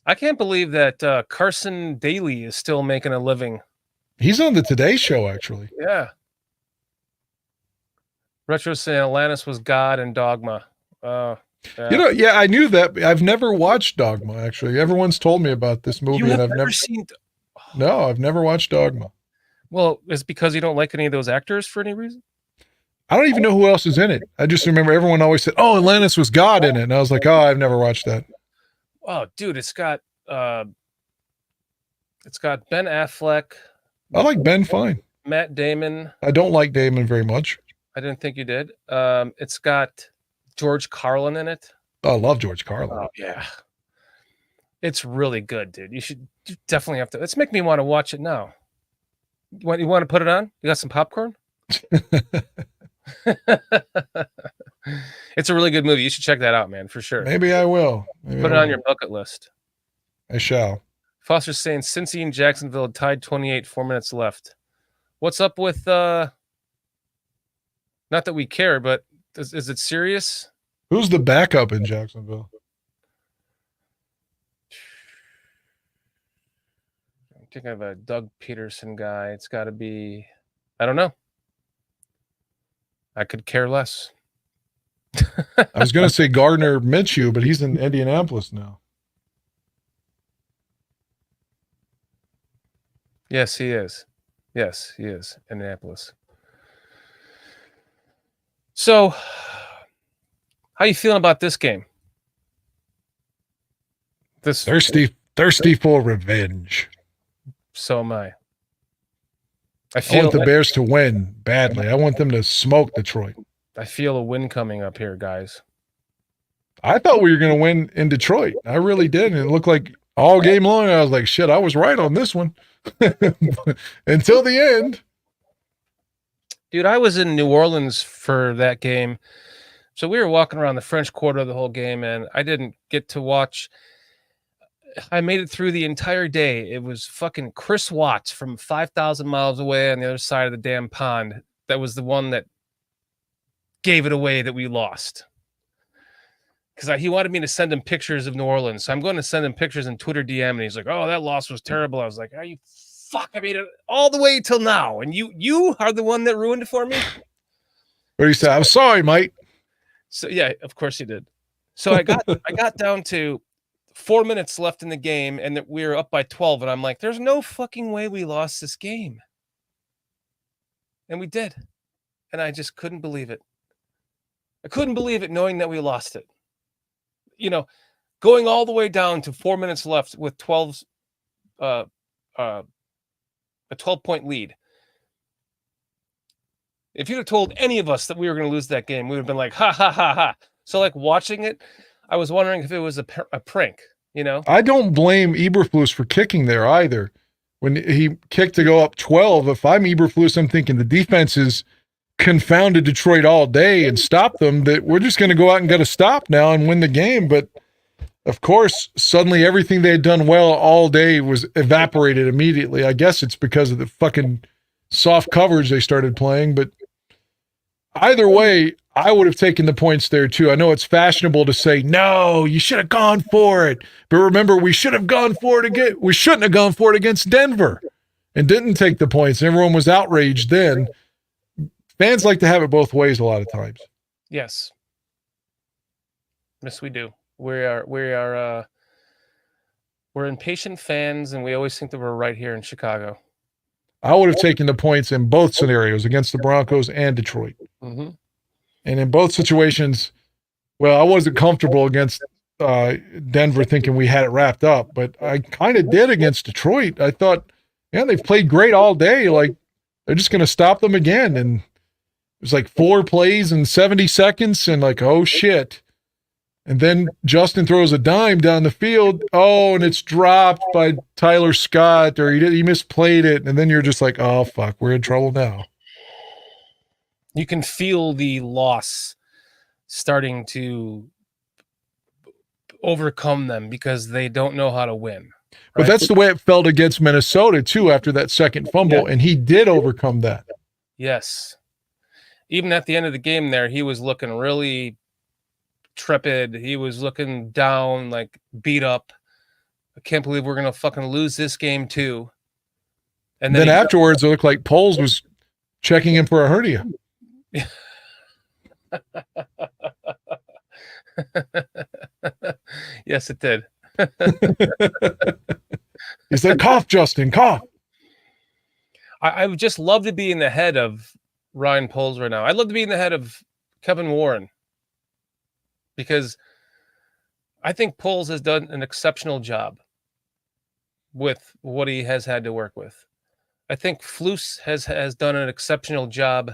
I can't believe that Carson Daly is still making a living. He's on the Today Show, actually. Yeah. Retro saying Alanis was God and Dogma. Yeah. I knew that. I've never watched Dogma, actually. Everyone's told me about this movie, and I've never seen. No, I've never watched Dogma. Well, it's because you don't like any of those actors for any reason? I don't even know who else is in it. I just remember everyone always said, "Oh, Alanis was God in it," and I was like, "Oh, I've never watched that." Oh, dude, it's got Ben Affleck, I like Ben fine. Matt Damon. I don't like Damon very much. I didn't think you did. It's got George Carlin in it. I love George Carlin. Oh yeah, it's really good, dude. You definitely have to. Let's make me want to watch it now. You want to put it on? You got some popcorn? It's a really good movie. You should check that out, man, for sure. Maybe I will. Put it on your bucket list. I shall. Foster's saying Cincy and Jacksonville tied 28, 4 minutes left. What's up with not that we care, but is it serious? Who's the backup in Jacksonville? I'm thinking of a Doug Peterson guy. It's got to be, I don't know. I could care less. I was going to say Gardner Minshew, but he's in Indianapolis now. Yes, he is. Yes, he is. Indianapolis. So, how you feeling about this game? Thirsty for revenge. So am I. I want the Bears to win badly. I want them to smoke Detroit. I feel a win coming up here, guys. I thought we were going to win in Detroit. I really did. And it looked like all game long, I was like, shit, I was right on this one. Until the end. Dude, I was in New Orleans for that game. So we were walking around the French Quarter the whole game, and I didn't get to watch. I made it through the entire day. It was fucking Chris Watts from 5,000 miles away on the other side of the damn pond. That was the one that gave it away that we lost. Because he wanted me to send him pictures of New Orleans. So I'm going to send him pictures in Twitter DM, and he's like, oh, that loss was terrible. I was like, are you fuck? I made it all the way till now, and you are the one that ruined it for me? What do you say? I'm sorry, mate. So, yeah, of course he did. So I got down to 4 minutes left in the game, and that we were up by 12, and I'm like, there's no fucking way we lost this game. And we did. And I just couldn't believe it. I couldn't believe it knowing that we lost it. You know, going all the way down to 4 minutes left with a 12-point lead. If you'd have told any of us that we were going to lose that game, we would have been like, ha, ha, ha, ha. So, like, watching it, I was wondering if it was a prank, you know? I don't blame Eberflus for kicking there either. When he kicked to go up 12, if I'm Eberflus, I'm thinking the defense is confounded Detroit all day and stop them, that we're just going to go out and get a stop now and win the game. But, of course, suddenly everything they had done well all day was evaporated immediately. I guess it's because of the fucking soft coverage they started playing, but either way, I would have taken the points there too. I know it's fashionable to say, no, you should have gone for it. But remember, we shouldn't have gone for it against Denver and didn't take the points. Everyone was outraged then. Fans like to have it both ways a lot of times. Yes. Yes, we do. We're impatient fans, and we always think that we're right here in Chicago. I would have taken the points in both scenarios against the Broncos and Detroit. Mm-hmm. And in both situations, well, I wasn't comfortable against Denver thinking we had it wrapped up, but I kind of did against Detroit. I thought, man, they've played great all day. Like, they're just going to stop them again. And it was like 4 plays in 70 seconds and like, oh, shit. And then Justin throws a dime down the field. Oh, and it's dropped by Tyler Scott, or he misplayed it. And then you're just like, oh, fuck, we're in trouble now. You can feel the loss starting to overcome them because they don't know how to win. Right? But that's the way it felt against Minnesota, too, after that second fumble. Yeah. And he did overcome that. Yes. Even at the end of the game there, he was looking really trepid. He was looking down, like beat up. I can't believe we're going to fucking lose this game, too. And then afterwards, it looked like Poles was checking him for a hernia. Yes, it did. He said, cough, Justin, cough. I would just love to be in the head of Ryan Poles right now. I'd love to be in the head of Kevin Warren, because I think Poles has done an exceptional job with what he has had to work with. I think Flus has done an exceptional job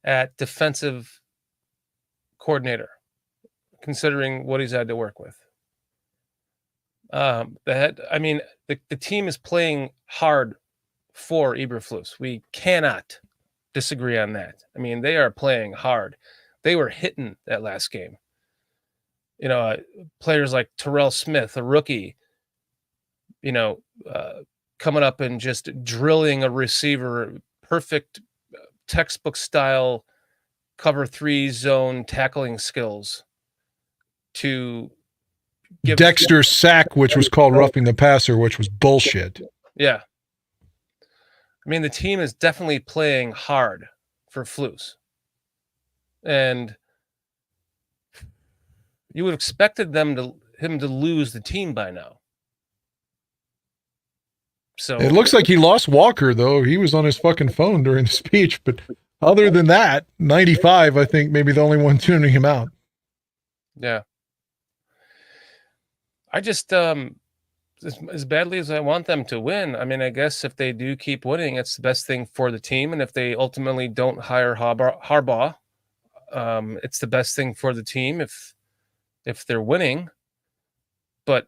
at defensive coordinator, considering what he's had to work with. The team is playing hard for Eberflus. We cannot disagree on that. I mean, they are playing hard. They were hitting that last game. Players like Terrell Smith, a rookie, coming up and just drilling a receiver, perfect textbook style cover 3 zone tackling skills to give Dexter's sack, which was called roughing the passer, which was bullshit. Yeah. I mean, the team is definitely playing hard for Flus. And you would have expected him to lose the team by now. So it looks like he lost Walker, though. He was on his fucking phone during the speech. But other than that, 95, I think, maybe the only one tuning him out. Yeah. I just, as badly as I want them to win, I mean, I guess if they do keep winning, it's the best thing for the team. And if they ultimately don't hire Harbaugh, it's the best thing for the team if they're winning. But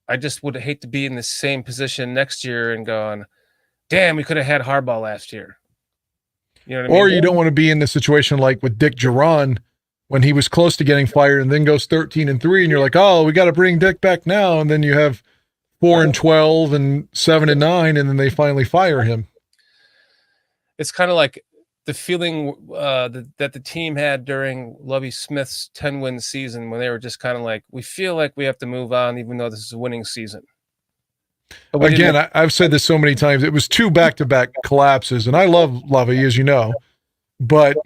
I just would hate to be in the same position next year and going, damn, we could have had Harbaugh last year. You know what I mean? Or you don't want to be in the situation like with Dick Geron when he was close to getting fired and then goes 13-3, and you're like, oh, we got to bring Dick back now. And then you have 4-12 and 7-9, and then they finally fire him. It's kind of like the feeling that the team had during Lovie Smith's 10-win season when they were just kind of like, we feel like we have to move on even though this is a winning season. Again, I've said this so many times. It was 2 back-to-back collapses, and I love Lovie, as you know. But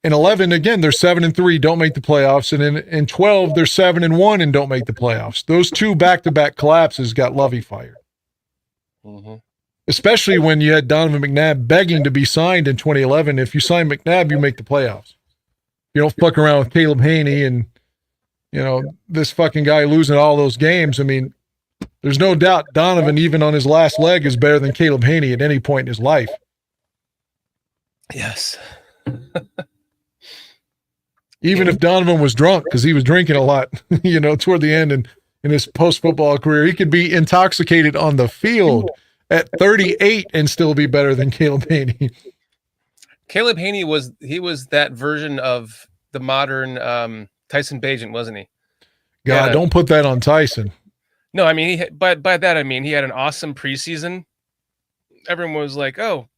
in 11, again, they're 7-3, don't make the playoffs. And in 12, they're 7-1 and don't make the playoffs. Those 2 back-to-back collapses got Lovie fired. Mm-hmm. Especially when you had Donovan McNabb begging to be signed in 2011. If you sign McNabb, you make the playoffs. You don't fuck around with Caleb Haney and, this fucking guy losing all those games. I mean, there's no doubt Donovan, even on his last leg, is better than Caleb Haney at any point in his life. Yes. Even if Donovan was drunk, because he was drinking a lot, toward the end and in his post-football career, he could be intoxicated on the field at 38 and still be better than Caleb Haney. Caleb Haney was that version of the modern Tyson Bagent, wasn't he? God, don't put that on Tyson. No, I mean, by that I mean he had an awesome preseason. Everyone was like, "Oh,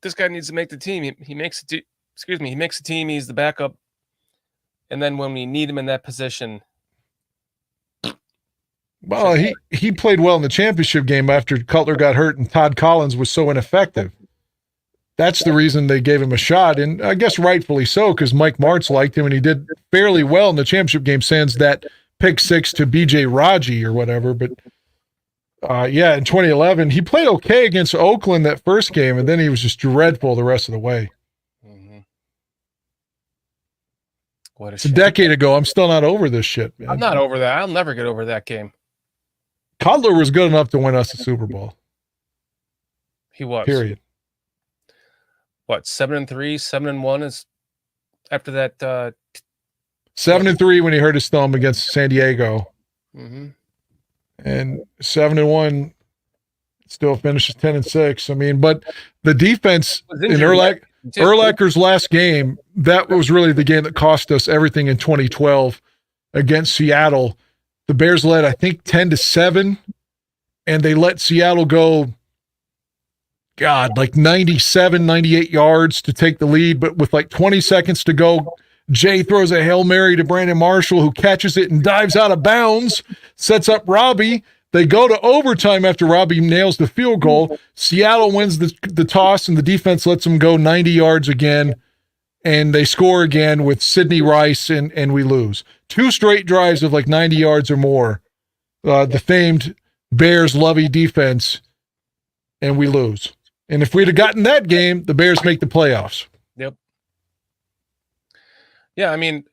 this guy needs to make the team. He makes it. He makes the team. He's the backup." And then when we need him in that position, well, he played well in the championship game after Cutler got hurt and Todd Collins was so ineffective. That's the reason they gave him a shot, and I guess rightfully so, because Mike Martz liked him and he did fairly well in the championship game, sans that pick 6 to B.J. Raji or whatever. But in 2011, he played okay against Oakland that first game, and then he was just dreadful the rest of the way. Mm-hmm. What it's a decade ago. I'm still not over this shit, man. I'm not over that. I'll never get over that game. Cutler was good enough to win us the Super Bowl. He was. Period. What, 7-3, 7-1 is after that 7-3 when he hurt his thumb against San Diego. Mm-hmm. And 7-1 still finishes 10-6. I mean, but the defense in Urlacher's last game, that was really the game that cost us everything in 2012 against Seattle. The Bears led, I think, 10-7, and they let Seattle go, like 97, 98 yards to take the lead, but with like 20 seconds to go, Jay throws a Hail Mary to Brandon Marshall, who catches it and dives out of bounds, sets up Robbie. They go to overtime after Robbie nails the field goal. Seattle wins the toss, and the defense lets them go 90 yards again, and they score again with Sidney Rice, and we lose. 2 straight drives of like 90 yards or more. The famed Bears Lovey defense, and we lose. And if we'd have gotten that game, the Bears make the playoffs. Yep. Yeah, I mean,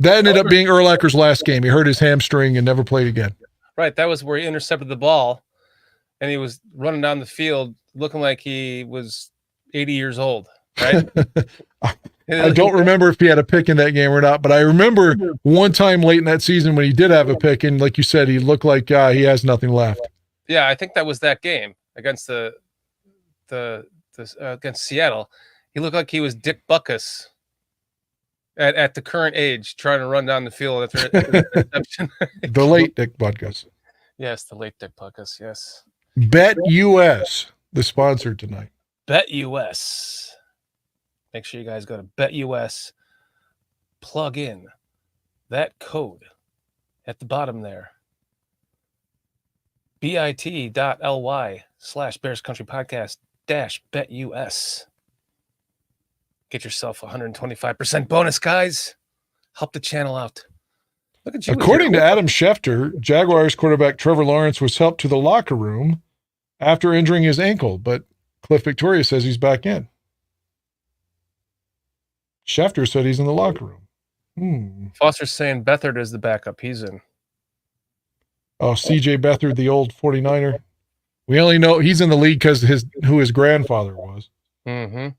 That ended up being Urlacher's last game. He hurt his hamstring and never played again. Right. That was where he intercepted the ball, and he was running down the field looking like he was 80 years old. Right. I don't remember if he had a pick in that game or not, but I remember one time late in that season when he did have a pick, and like you said, he looked like he has nothing left. Yeah, I think that was that game against against Seattle. He looked like he was Dick Butkus at the current age, trying to run down the field after an interception. The late Dick Butkus. Yes, the late Dick Butkus. Yes. BetUS, the sponsor tonight. BetUS. Make sure you guys go to BetUS. Plug in that code at the bottom there. bit.ly/BearsCountryPodcast -BetUS. Get yourself 125% bonus, guys. Help the channel out. Look at you. According to Adam Schefter, Jaguars quarterback Trevor Lawrence was helped to the locker room after injuring his ankle, but Cliff Victoria says he's back in. Schefter said he's in the locker room. Foster's saying Beathard is the backup. He's in. Oh, C.J. Beathard, the old 49er. We only know he's in the league because who his grandfather was. Mm-hmm.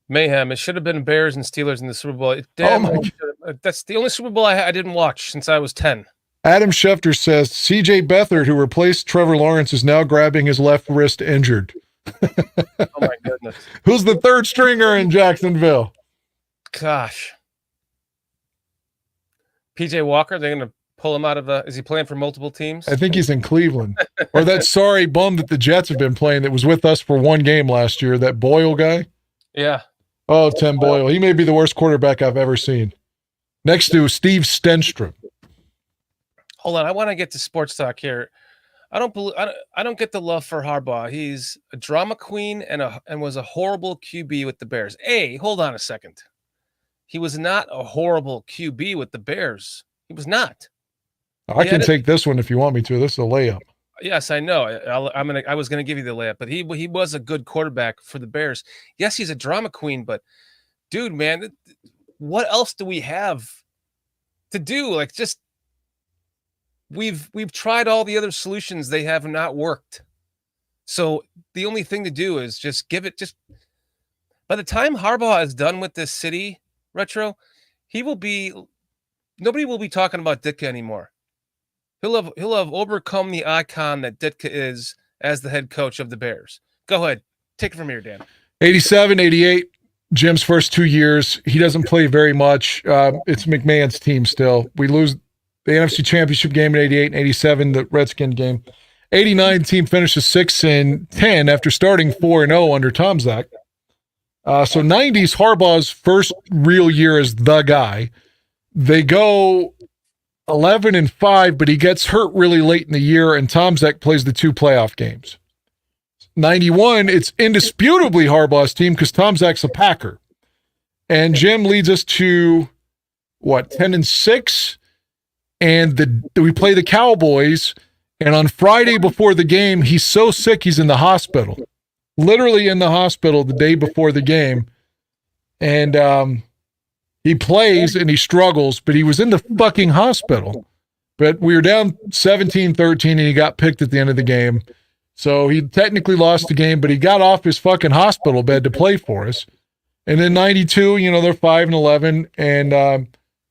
Mayhem. It should have been Bears and Steelers in the Super Bowl. That's the only Super Bowl I didn't watch since I was 10. Adam Schefter says C.J. Beathard, who replaced Trevor Lawrence, is now grabbing his left wrist injured. Oh, my goodness. Who's the third stringer in Jacksonville? Gosh. P.J. Walker, they're going to pull him out of is he playing for multiple teams? I think he's in Cleveland. Or that sorry bum that the Jets have been playing that was with us for one game last year, that Boyle guy. Yeah. Oh, Tim Boyle. He may be the worst quarterback I've ever seen. Next to Steve Stenstrom. Hold on, I want to get to sports talk here. I don't get the love for Harbaugh. He's a drama queen and was a horrible QB with the Bears. Hold on a second. He was not a horrible QB with the Bears. He was not. I can take this one if you want me to. This is a layup. Yes, I know. I was gonna give you the layup, but he was a good quarterback for the Bears. Yes, he's a drama queen, but dude, man, what else do we have to do? Like, just we've tried all the other solutions. They have not worked. So the only thing to do is just give it. Just by the time Harbaugh is done with this city, Retro, nobody will be talking about Ditka anymore. He'll have overcome the icon that Ditka is as the head coach of the Bears. Go ahead. Take it from here, Dan. 87, 88, Jim's first 2 years. He doesn't play very much. It's McMahon's team still. We lose the NFC Championship game in 88 and 87, the Redskin game. 89, the team finishes 6-10 after starting 4-0 under Tom Zach. So 90s, Harbaugh's first real year as the guy. They go 11-5, but he gets hurt really late in the year, and Tom Zach plays the 2 playoff games. 91, it's indisputably Harbaugh's team because Tom Zach's a Packer. And Jim leads us to, 10-6? And we play the Cowboys, and on Friday before the game, he's so sick he's in the hospital. Literally in the hospital the day before the game. And he plays and he struggles, but he was in the fucking hospital. But we were down 17-13 and he got picked at the end of the game. So he technically lost the game, but he got off his fucking hospital bed to play for us. And then 92, they're 5-11 and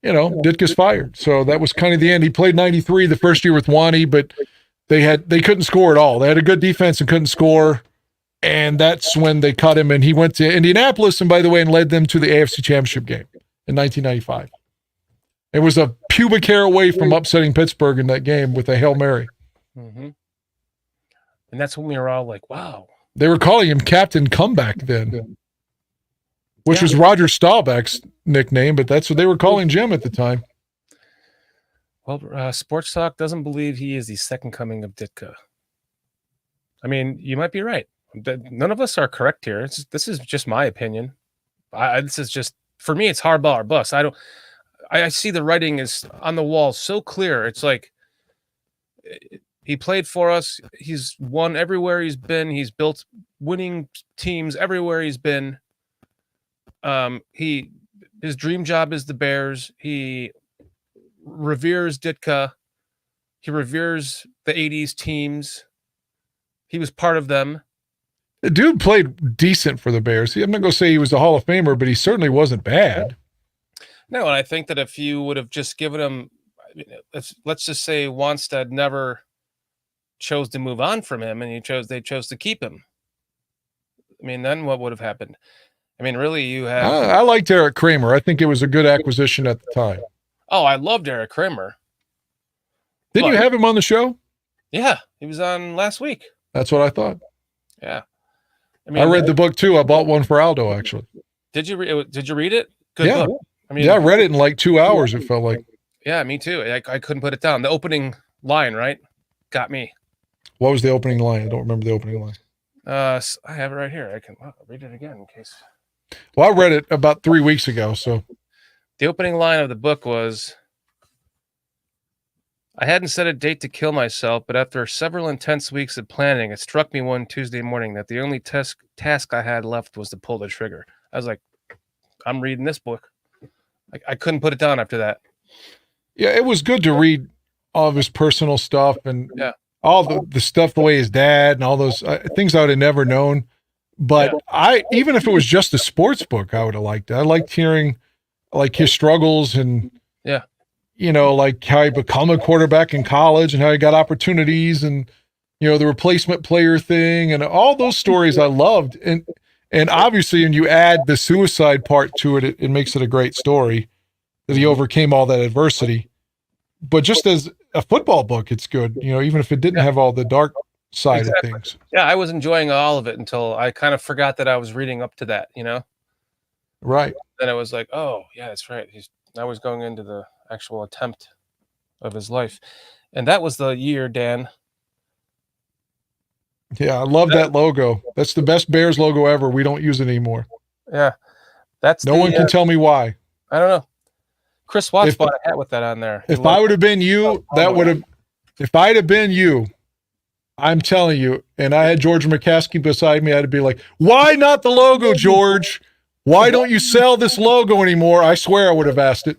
Ditka's fired. So that was kind of the end. He played 93 the first year with Wani, but they couldn't score at all. They had a good defense and couldn't score. And that's when they cut him, and he went to Indianapolis, and by the way, and led them to the AFC Championship game in 1995. It was a pubic hair away from upsetting Pittsburgh in that game with a Hail Mary. Mm-hmm. And that's when we were all like, wow. They were calling him Captain Comeback then, which was Roger Staubach's nickname, but that's what they were calling Jim at the time. Well, Sports Talk doesn't believe he is the second coming of Ditka. I mean, you might be right. None of us are correct here. This is just my opinion. This is just, for me, it's Harbaugh or bust. I see the writing is on the wall so clear. It's like he played for us. He's won everywhere he's been. He's built winning teams everywhere he's been. His His dream job is the Bears. He reveres Ditka. He reveres the 80s teams. He was part of them. The dude played decent for the Bears. I'm not going to say he was a Hall of Famer, but he certainly wasn't bad. No, and I think that if you would have just given him, let's just say Wanstead never chose to move on from him, and they chose to keep him. I mean, then what would have happened? I mean, really, you have. I liked Eric Kramer. I think it was a good acquisition at the time. Oh, I loved Eric Kramer. Didn't you have him on the show? Yeah, he was on last week. That's what I thought. Yeah. I read the book too. I bought one for Aldo, actually. Did you read it? Good book. I mean, I read it in like 2 hours, it felt like. Yeah, me too. I couldn't put it down. The opening line, right? Got me. What was the opening line? I don't remember the opening line. I have it right here. I can read it again in case. Well, I read it about 3 weeks ago, so. The opening line of the book was, I hadn't set a date to kill myself, but after several intense weeks of planning, it struck me one Tuesday morning that the only task I had left was to pull the trigger. I was like, I'm reading this book. I couldn't put it down after that. Yeah, it was good to read all of his personal stuff and all the stuff the way his dad and all those things I would have never known. But even if it was just a sports book, I would have liked it. I liked hearing like his struggles and like how he become a quarterback in college and how he got opportunities and the replacement player thing and all those stories I loved. And obviously, when you add the suicide part to it, it makes it a great story that he overcame all that adversity. But just as a football book, it's good, even if it didn't have all the dark side of things. Yeah, I was enjoying all of it until I kind of forgot that I was reading up to that, Right. Then it was like, oh, yeah, that's right. I was going into the actual attempt of his life. And that was the year, Dan. Yeah, I love that logo. That's the best Bears logo ever. We don't use it anymore. Yeah. No one can tell me why. I don't know. Chris Watts bought a hat with that on there. If I would have been you, if I'd have been you, I'm telling you, and I had George McCaskey beside me, I'd be like, why not the logo, George? Why don't you sell this logo anymore? I swear I would have asked it.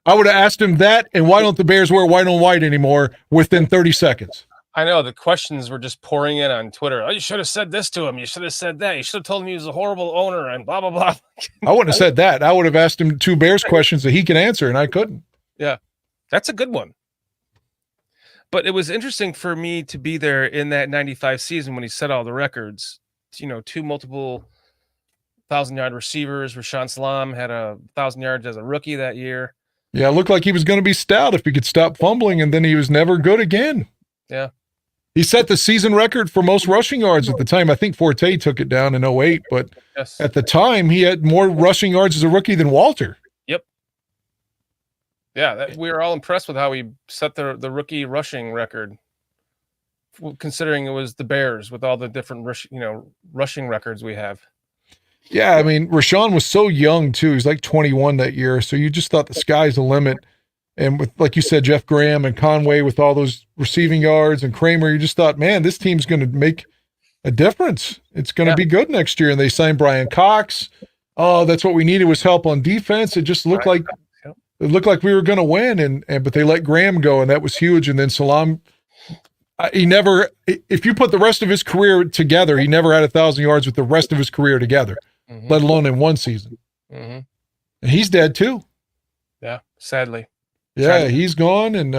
I would have asked him that, and why don't the Bears wear white on white anymore within 30 seconds? I know the questions were just pouring in on Twitter. Oh, you should have said this to him. You should have said that. You should have told him he was a horrible owner and blah, blah, blah. I wouldn't have said that. I would have asked him 2 Bears questions that he can answer, and I couldn't. Yeah, that's a good one. But it was interesting for me to be there in that 95 season when he set all the records. 2 multiple 1,000-yard receivers. Rashawn Salam had 1,000 yards as a rookie that year. Yeah, it looked like he was going to be stout if he could stop fumbling, and then he was never good again. Yeah. He set the season record for most rushing yards at the time. I think Forte took it down in 08, but at the time, he had more rushing yards as a rookie than Walter. Yep. Yeah, we were all impressed with how he set the rookie rushing record, considering it was the Bears with all the different rushing records we have. Yeah, I mean, Rashawn was so young, too. He's like 21 that year, so you just thought the sky's the limit. And with, like you said, Jeff Graham and Conway with all those receiving yards and Kramer, you just thought, man, this team's going to make a difference. It's going to be good next year. And they signed Brian Cox. Oh, that's what we needed was help on defense. It just looked like we were going to win. But they let Graham go, and that was huge. And then Salam, if you put the rest of his career together, he never had 1,000 yards with the rest of his career together, let alone in one season. Mm-hmm. And he's dead too. Yeah, sadly. Yeah, he's gone, and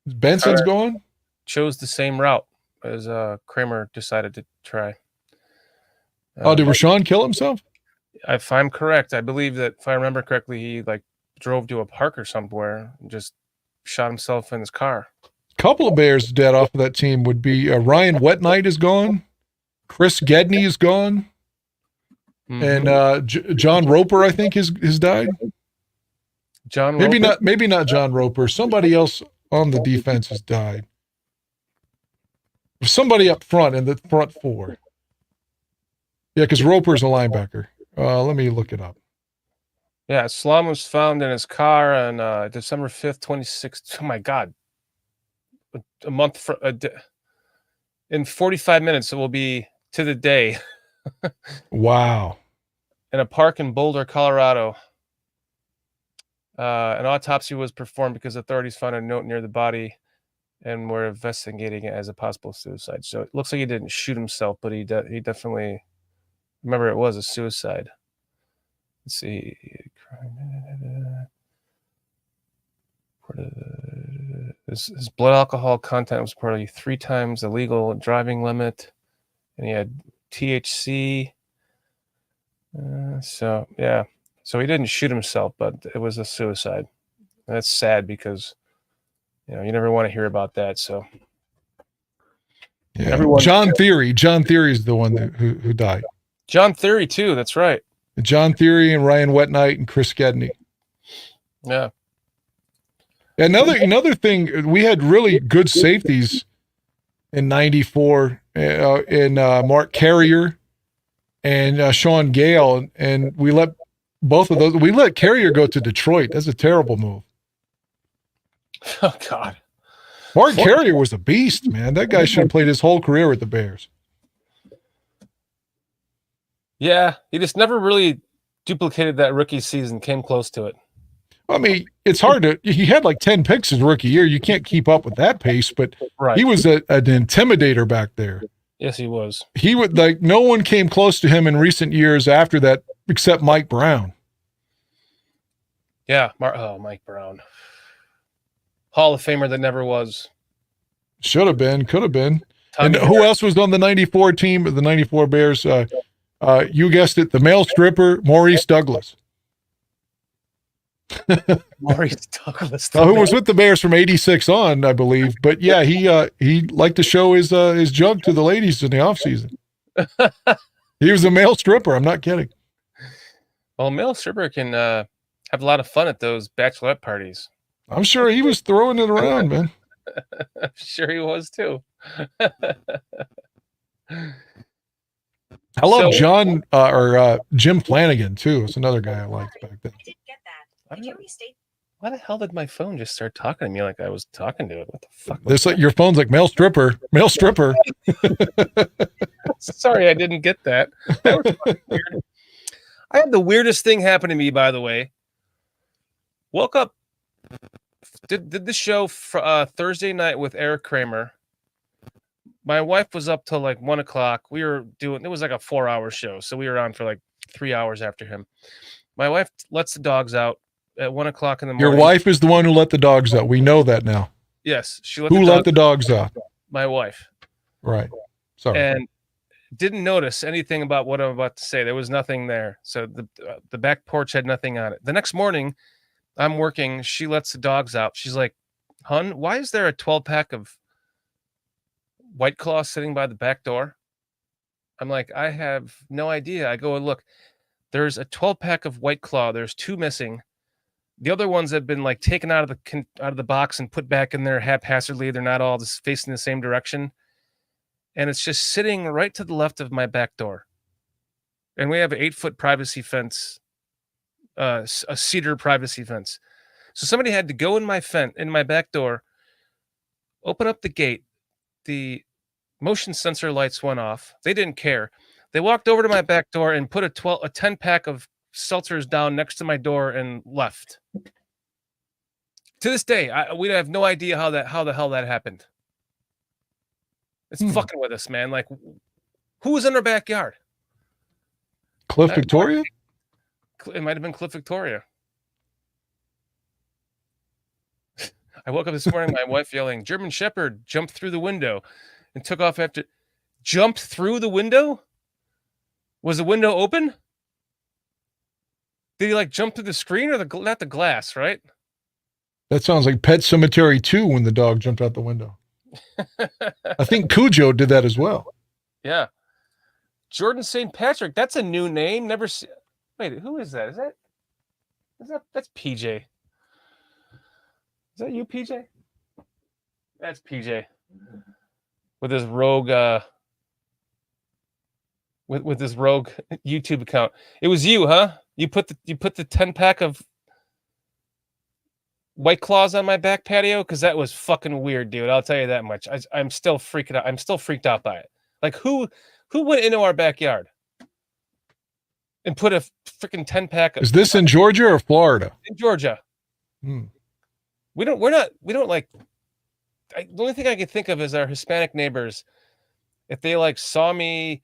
Benson's gone. Chose the same route as Kramer decided to try. Did Rashawn kill himself? If I'm correct, I believe that if I remember correctly, he drove to a park or somewhere and just shot himself in his car. A couple of Bears dead off of that team would be Ryan Wetnight is gone, Chris Gedney is gone, and John Roper, I think, has died. John Roper? Maybe not John Roper. Somebody else on the defense has died. Somebody up front in the front 4. Yeah, because Roper's a linebacker. Let me look it up. Yeah, Salam was found in his car on December 5th, 2016. Oh, my God. A month in 45 minutes, it will be to the day. Wow. In a park in Boulder, Colorado. An autopsy was performed because authorities found a note near the body and were investigating it as a possible suicide. So it looks like he didn't shoot himself, but he definitely, remember, it was a suicide. Let's see. His blood alcohol content was probably 3 times the legal driving limit, and he had THC. So he didn't shoot himself, but it was a suicide. And that's sad because you never want to hear about that. So yeah, John Theory is the one who died. John Theory too. That's right. John Theory and Ryan Wetnight and Chris Gedney. Yeah. Another thing, we had really good safeties in '94 in Mark Carrier and Sean Gale, and we let both of those. We let Carrier go to Detroit. That's a terrible move. Oh God, Mark Carrier was a beast, man. That guy should have played his whole career with the Bears. Yeah, he just never really duplicated that rookie season. Came close to it. I mean, it's hard to. He had like 10 picks his rookie year. You can't keep up with that pace, but he was an intimidator back there. Yes, he was. He would no one came close to him in recent years after that, except Mike Brown. Yeah, Mike Brown, Hall of Famer that never was. Should have been, could have been. And who else was on the '94 team? The '94 Bears. You guessed it, the male stripper, Maurice Douglas. Maurice Douglas, who was with the Bears from '86 on, I believe. But yeah, he liked to show his junk to the ladies in the offseason. He was a male stripper. I'm not kidding. Well, male stripper can have a lot of fun at those bachelorette parties. I'm sure he was throwing it around, man. I'm sure he was too. I love John or Jim Flanagan too. It's another guy I liked back then. I didn't get that. Why the hell did my phone just start talking to me like I was talking to it? What the fuck? This your phone's like male stripper. Sorry, I didn't get that. That was fucking weird. I had the weirdest thing happen to me, by the way. Woke up, did the show Thursday night with Eric Kramer. My wife was up till like 1 o'clock. It was like a 4-hour show. So we were on for like 3 hours after him. My wife lets the dogs out at 1 o'clock in the morning. Your wife is the one who let the dogs out. We know that now. Yes. She let the dogs out? My wife. Right. Sorry. And didn't notice anything about what I'm about to say. There was nothing there. So the back porch had nothing on it. The next morning, I'm working. She lets the dogs out. She's like, "Hun, why is there a 12-pack of White Claw sitting by the back door?" I'm like, "I have no idea." I go and look. There's a 12-pack of White Claw. There's 2 missing. The other ones have been like taken out of the box and put back in there haphazardly. They're not all just facing the same direction. And it's just sitting right to the left of my back door. And we have an 8-foot privacy fence, a cedar privacy fence. So somebody had to go in my back door, open up the gate. The motion sensor lights went off. They didn't care. They walked over to my back door and put a 10-pack of seltzers down next to my door and left. To this day, we have no idea how the hell that happened. It's fucking with us, man. Like, who was in our backyard? Cliff Victoria? It might have been Cliff Victoria. I woke up this morning, my wife yelling, "German Shepherd jumped through the window and took off after." Jumped through the window? Was the window open? Did he like jump through the screen or not the glass, right? That sounds like Pet Sematary 2 when the dog jumped out the window. I think Cujo did that as well. Yeah. Jordan St. Patrick. That's a new name. Never seen. Wait, who is that? That's PJ. Is that you, PJ? That's PJ. With his rogue with his rogue YouTube account. It was you, huh? You put the 10-pack of White Claws on my back patio? Because that was fucking weird, dude. I'll tell you that much. I'm still freaking out. I'm still freaked out by it. Like, who went into our backyard and put a freaking 10-pack of... Is this in Georgia or Florida? In Georgia. We don't like. The only thing I can think of is our Hispanic neighbors. If they like saw me,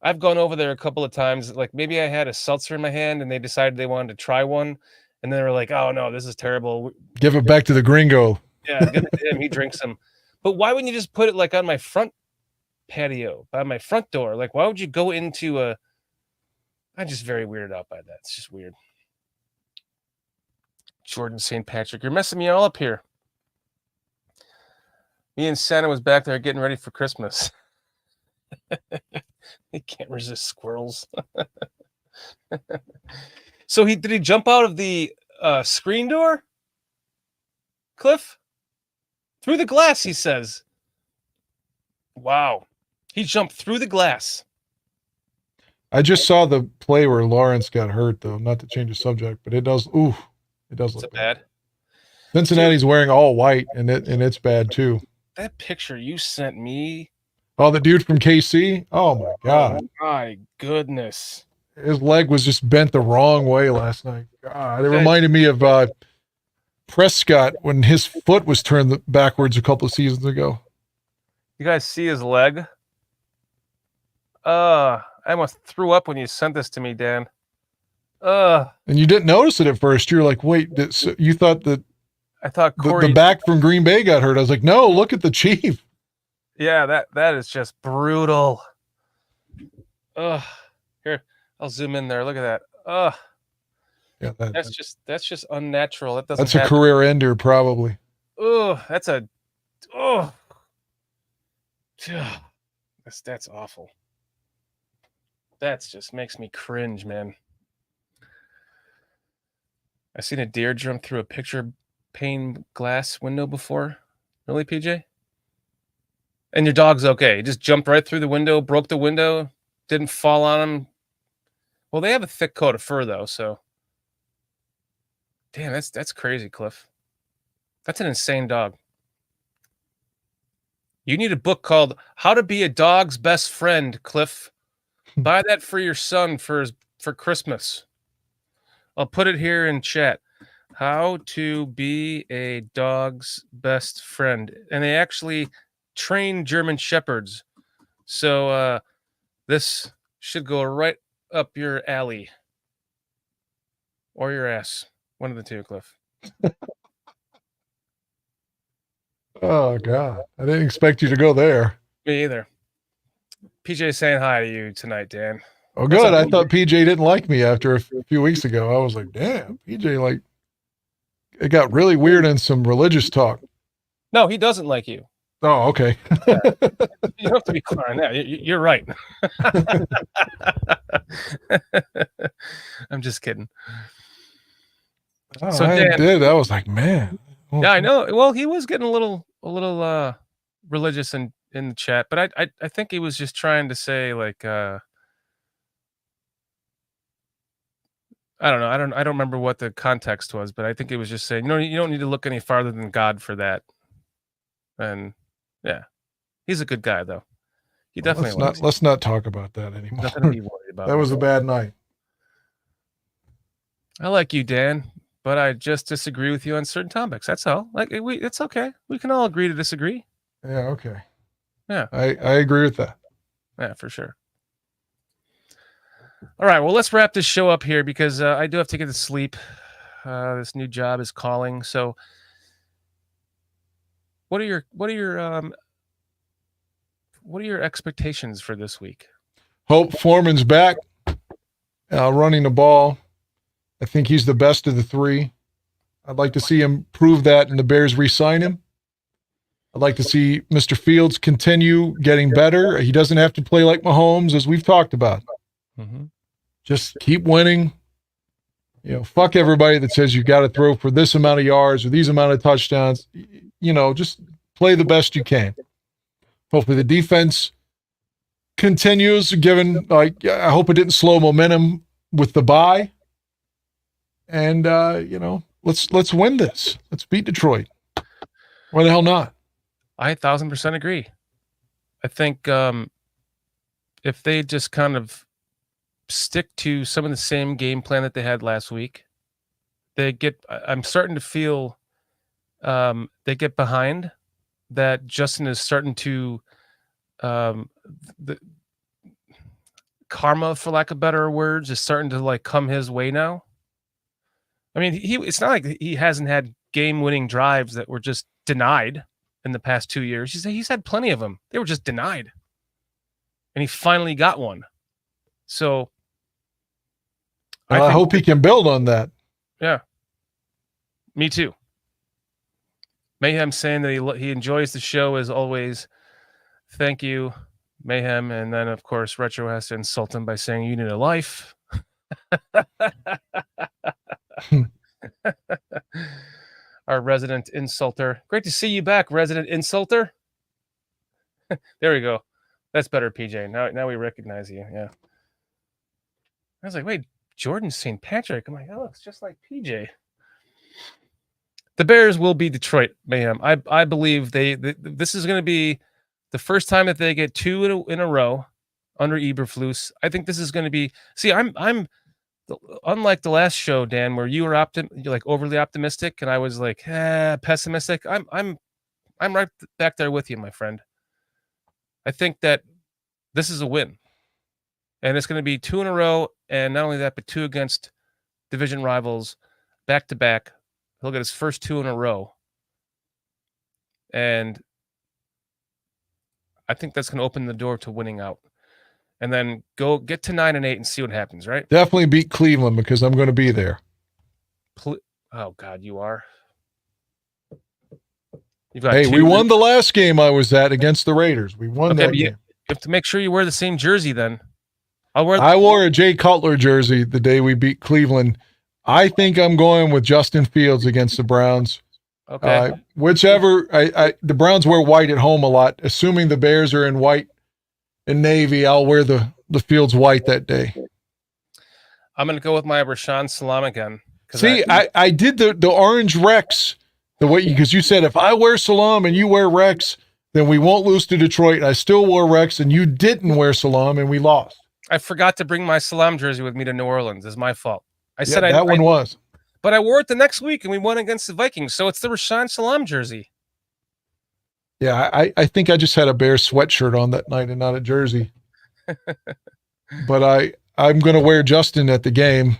I've gone over there a couple of times. Like maybe I had a seltzer in my hand and they decided they wanted to try one, and then they were like, "Oh no, this is terrible." Give it back to the gringo. Yeah, give it to him. He drinks them. But why wouldn't you just put it like on my front patio, by my front door? Like, why would you go into a? I'm just very weirded out by that. It's just weird. Jordan St. Patrick, you're messing me all up here. Me and Santa was back there getting ready for Christmas. He can't resist squirrels. So did he jump out of the screen door? Cliff? Through the glass, he says. Wow. He jumped through the glass. I just saw the play where Lawrence got hurt, though. Not to change the subject, but it does look bad. Cincinnati's wearing all white, and it's bad too. That picture you sent me. Oh, the dude from KC? Oh my God. Oh my goodness. His leg was just bent the wrong way last night. God, it reminded me of Prescott when his foot was turned backwards a couple of seasons ago. You guys see his leg? I almost threw up when you sent this to me, Dan. And you didn't notice it at first. You're like, wait, you thought that I thought Corey, the back from Green Bay got hurt. I was like, no, look at the Chief. Yeah, that is just brutal. Here, I'll zoom in there. Look at that. Yeah, that's just unnatural. That's a career ender, probably. That's awful. That's just makes me cringe, man. I seen a deer jump through a picture pane glass window before. Really, PJ? And your dog's okay. He just jumped right through the window, broke the window, didn't fall on him. Well, they have a thick coat of fur, though, so. Damn, that's crazy, Cliff. That's an insane dog. You need a book called How to Be a Dog's Best Friend, Cliff. Buy that for your son for Christmas. I'll put it here in chat. How to be a dog's best friend. And they actually train German Shepherds. So this should go right up your alley. Or your ass. One of the two, Cliff. Oh, God. I didn't expect you to go there. Me either. PJ saying hi to you tonight, Dan. Oh, good. I thought PJ didn't like me after a few weeks ago. I was like, damn, PJ, it got really weird in some religious talk. No, he doesn't like you. Oh, okay. Yeah. You don't have to be clear on that. You're right. I'm just kidding. Oh, so Dan, I did. I was like, man. Yeah, I know. Well, he was getting a little religious in the chat, but I think he was just trying to say I don't know. I don't remember what the context was, but I think it was just saying, you don't need to look any farther than God for that. And yeah, he's a good guy though. He definitely. Let's not talk about that anymore. Nothing to be worried about. That was a bad night. I like you, Dan, but I just disagree with you on certain topics. That's all. It's okay. We can all agree to disagree. Yeah. Okay. Yeah. I agree with that. Yeah, for sure. All right, well, let's wrap this show up here because I do have to get to sleep. This new job is calling. So, what are your expectations for this week? Hope Foreman's back, running the ball. I think he's the best of the three. I'd like to see him prove that, and the Bears re-sign him. I'd like to see Mr. Fields continue getting better. He doesn't have to play like Mahomes, as we've talked about. Mm-hmm. Just keep winning. Fuck everybody that says you got to throw for this amount of yards or these amount of touchdowns. Just play the best you can. Hopefully the defense continues, given, I hope it didn't slow momentum with the bye. And, let's win this. Let's beat Detroit. Why the hell not? I 1,000% agree. I think if they just kind of stick to some of the same game plan that they had last week, I'm starting to feel they get behind that Justin is starting to the karma, for lack of better words, is starting to like come his way now. I mean, it's not like he hasn't had game-winning drives that were just denied in the past 2 years. He's had plenty of them. They were just denied. And he finally got one. So I hope he can build on that. Yeah. Me too. Mayhem saying that he enjoys the show as always. Thank you, Mayhem. And then, of course, Retro has to insult him by saying you need a life. Our resident insulter. Great to see you back, resident insulter. There we go. That's better, PJ. Now we recognize you. Yeah. I was like, wait, Jordan St. Patrick. I'm like, that looks just like PJ. The Bears will be Detroit, Mayhem. I believe this is going to be the first time that they get two in a row under Eberflus. I think this is going to be. See, I'm unlike the last show, Dan, where you're like overly optimistic, and I was like pessimistic. I'm right back there with you, my friend. I think that this is a win, and it's going to be 2 in a row, and not only that, but 2 against division rivals, back to back. He'll get his first 2 in a row, and I think that's going to open the door to winning out. And then go get to 9-8 and see what happens, right? Definitely beat Cleveland because I'm going to be there. Oh, God, you are. Hey, we won the last game I was at against the Raiders. We won that game. You have to make sure you wear the same jersey then. I wore a Jay Cutler jersey the day we beat Cleveland. I think I'm going with Justin Fields against the Browns. Okay. Whichever. The Browns wear white at home a lot. Assuming the Bears are in white and navy, I'll wear the Fields white that day. I'm going to go with my Rashaan Salam again. See, I did the orange Rex the way, because you said if I wear Salam and you wear Rex, then we won't lose to Detroit. I still wore Rex and you didn't wear Salam and we lost. I forgot to bring my Salam jersey with me to New Orleans. It's my fault. That one was. But I wore it the next week and we won against the Vikings. So it's the Rashaan Salam jersey. Yeah, I think I just had a Bears sweatshirt on that night and not a jersey. But I'm going to wear Justin at the game.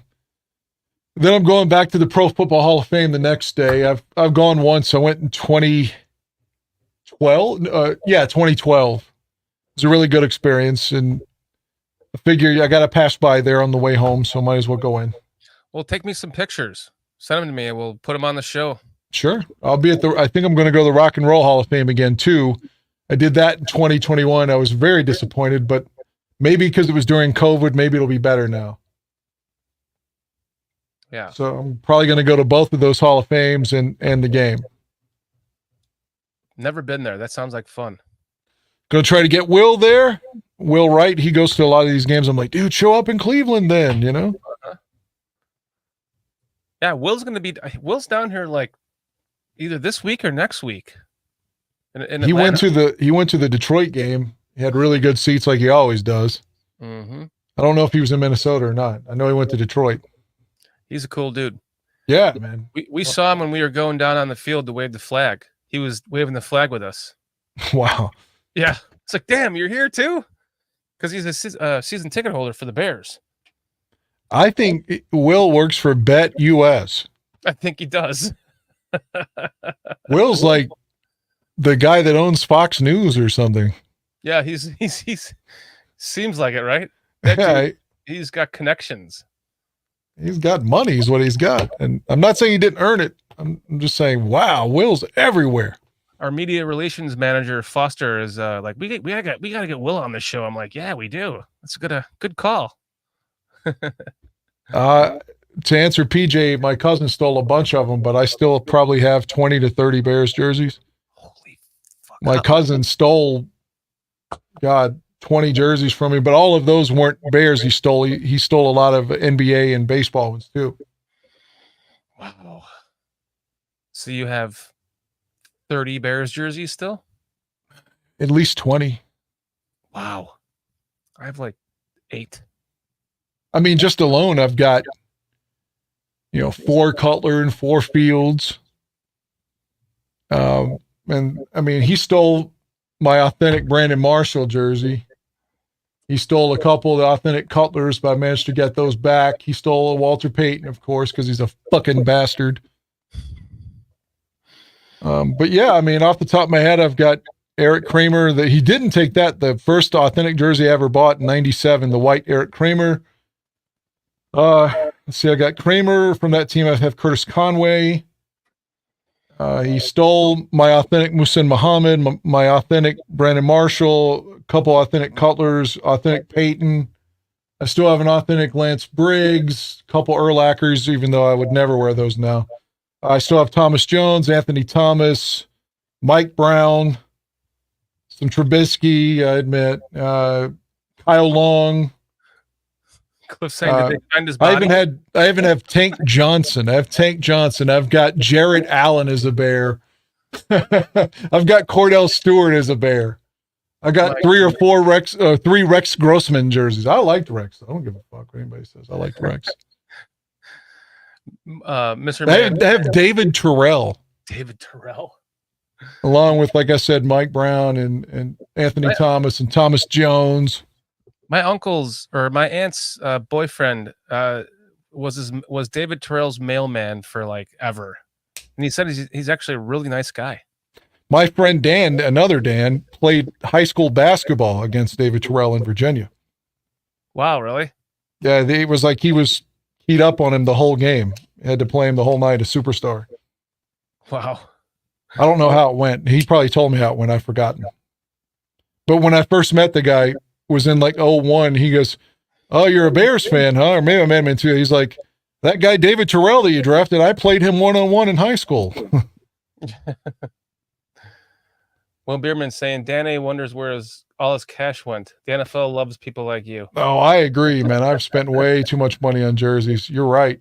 Then I'm going back to the Pro Football Hall of Fame the next day. I've gone once. I went in 2012. 2012. It was a really good experience, and I figure I got to pass by there on the way home, so might as well go in. Well, take me some pictures. Send them to me, and we'll put them on the show. Sure. I'll be I think I'm going to go to the Rock and Roll Hall of Fame again, too. I did that in 2021. I was very disappointed, but maybe because it was during COVID, maybe it'll be better now. Yeah. So I'm probably going to go to both of those Hall of Fames and the game. Never been there. That sounds like fun. Going to try to get Will there. Will Wright, he goes to a lot of these games. I'm like, dude, show up in Cleveland then, you know? Yeah, Will's down here like either this week or next week. He went to the Detroit game. He had really good seats like he always does. Mm-hmm. I don't know if he was in Minnesota or not. I know he went to Detroit. He's a cool dude. Yeah, man. We saw him when we were going down on the field to wave the flag. He was waving the flag with us. Wow. Yeah. It's like, damn, you're here too? Because he's a season ticket holder for the Bears. I think Will works for BetUS. I think he does. Will's like the guy that owns Fox News or something. Yeah, he's seems like it, right? Yeah, he's got connections. He's got money is what he's got. And I'm not saying he didn't earn it. I'm just saying, wow, Will's everywhere. Our media relations manager, Foster, is like, we gotta get Will on the show. I'm like, yeah, we do. That's a good call. To answer PJ, my cousin stole a bunch of them, but I still probably have 20 to 30 Bears jerseys. Holy fuck. My cousin stole, 20 jerseys from me, but all of those weren't Bears he stole. He stole a lot of NBA and baseball ones too. Wow. So you have 30 Bears jerseys still? At least 20. Wow. I have like 8. I mean, just alone, I've got, 4 Cutler and 4 Fields. And I mean, he stole my authentic Brandon Marshall jersey. He stole a couple of the authentic Cutlers, but I managed to get those back. He stole a Walter Payton, of course, because he's a fucking bastard. But yeah, I mean, off the top of my head, I've got Eric Kramer. That he didn't take that. The first authentic jersey I ever bought in '97, the white Eric Kramer. Let's see, I got Kramer from that team. I have Curtis Conway. He stole my authentic Muhsin Muhammad, my authentic Brandon Marshall, a couple authentic Cutlers, authentic Peyton. I still have an authentic Lance Briggs, a couple Urlachers, even though I would never wear those now. I still have Thomas Jones, Anthony Thomas, Mike Brown, some Trubisky, I admit, Kyle Long. Cliff saying, did they find his body? I even have Tank Johnson. I have Tank Johnson. I've got Jared Allen as a Bear. I've got Cordell Stewart as a Bear. I got 3 or 4 3 Rex Grossman jerseys. I liked Rex. I don't give a fuck what anybody says. I liked Rex. Mr. I have David Terrell. David Terrell. Along with, like I said, Mike Brown and Anthony Thomas and Thomas Jones. My uncle's or my aunt's boyfriend was David Terrell's mailman for like ever. And he said he's actually a really nice guy. My friend Dan, another Dan, played high school basketball against David Terrell in Virginia. Wow, really? Yeah, it was like he was heat up on him the whole game. Had to play him the whole night, a superstar. Wow. I don't know how it went. He probably told me how it went. I've forgotten. But when I first met the guy, was in like 01, he goes, "Oh, you're a Bears fan, huh?" Or maybe I meant to. He's like, "That guy David Terrell that you drafted, I played him 1-on-1 in high school." Will Bierman saying, Dan A wonders where all his cash went. The NFL loves people like you. Oh, I agree, man. I've spent way too much money on jerseys. You're right.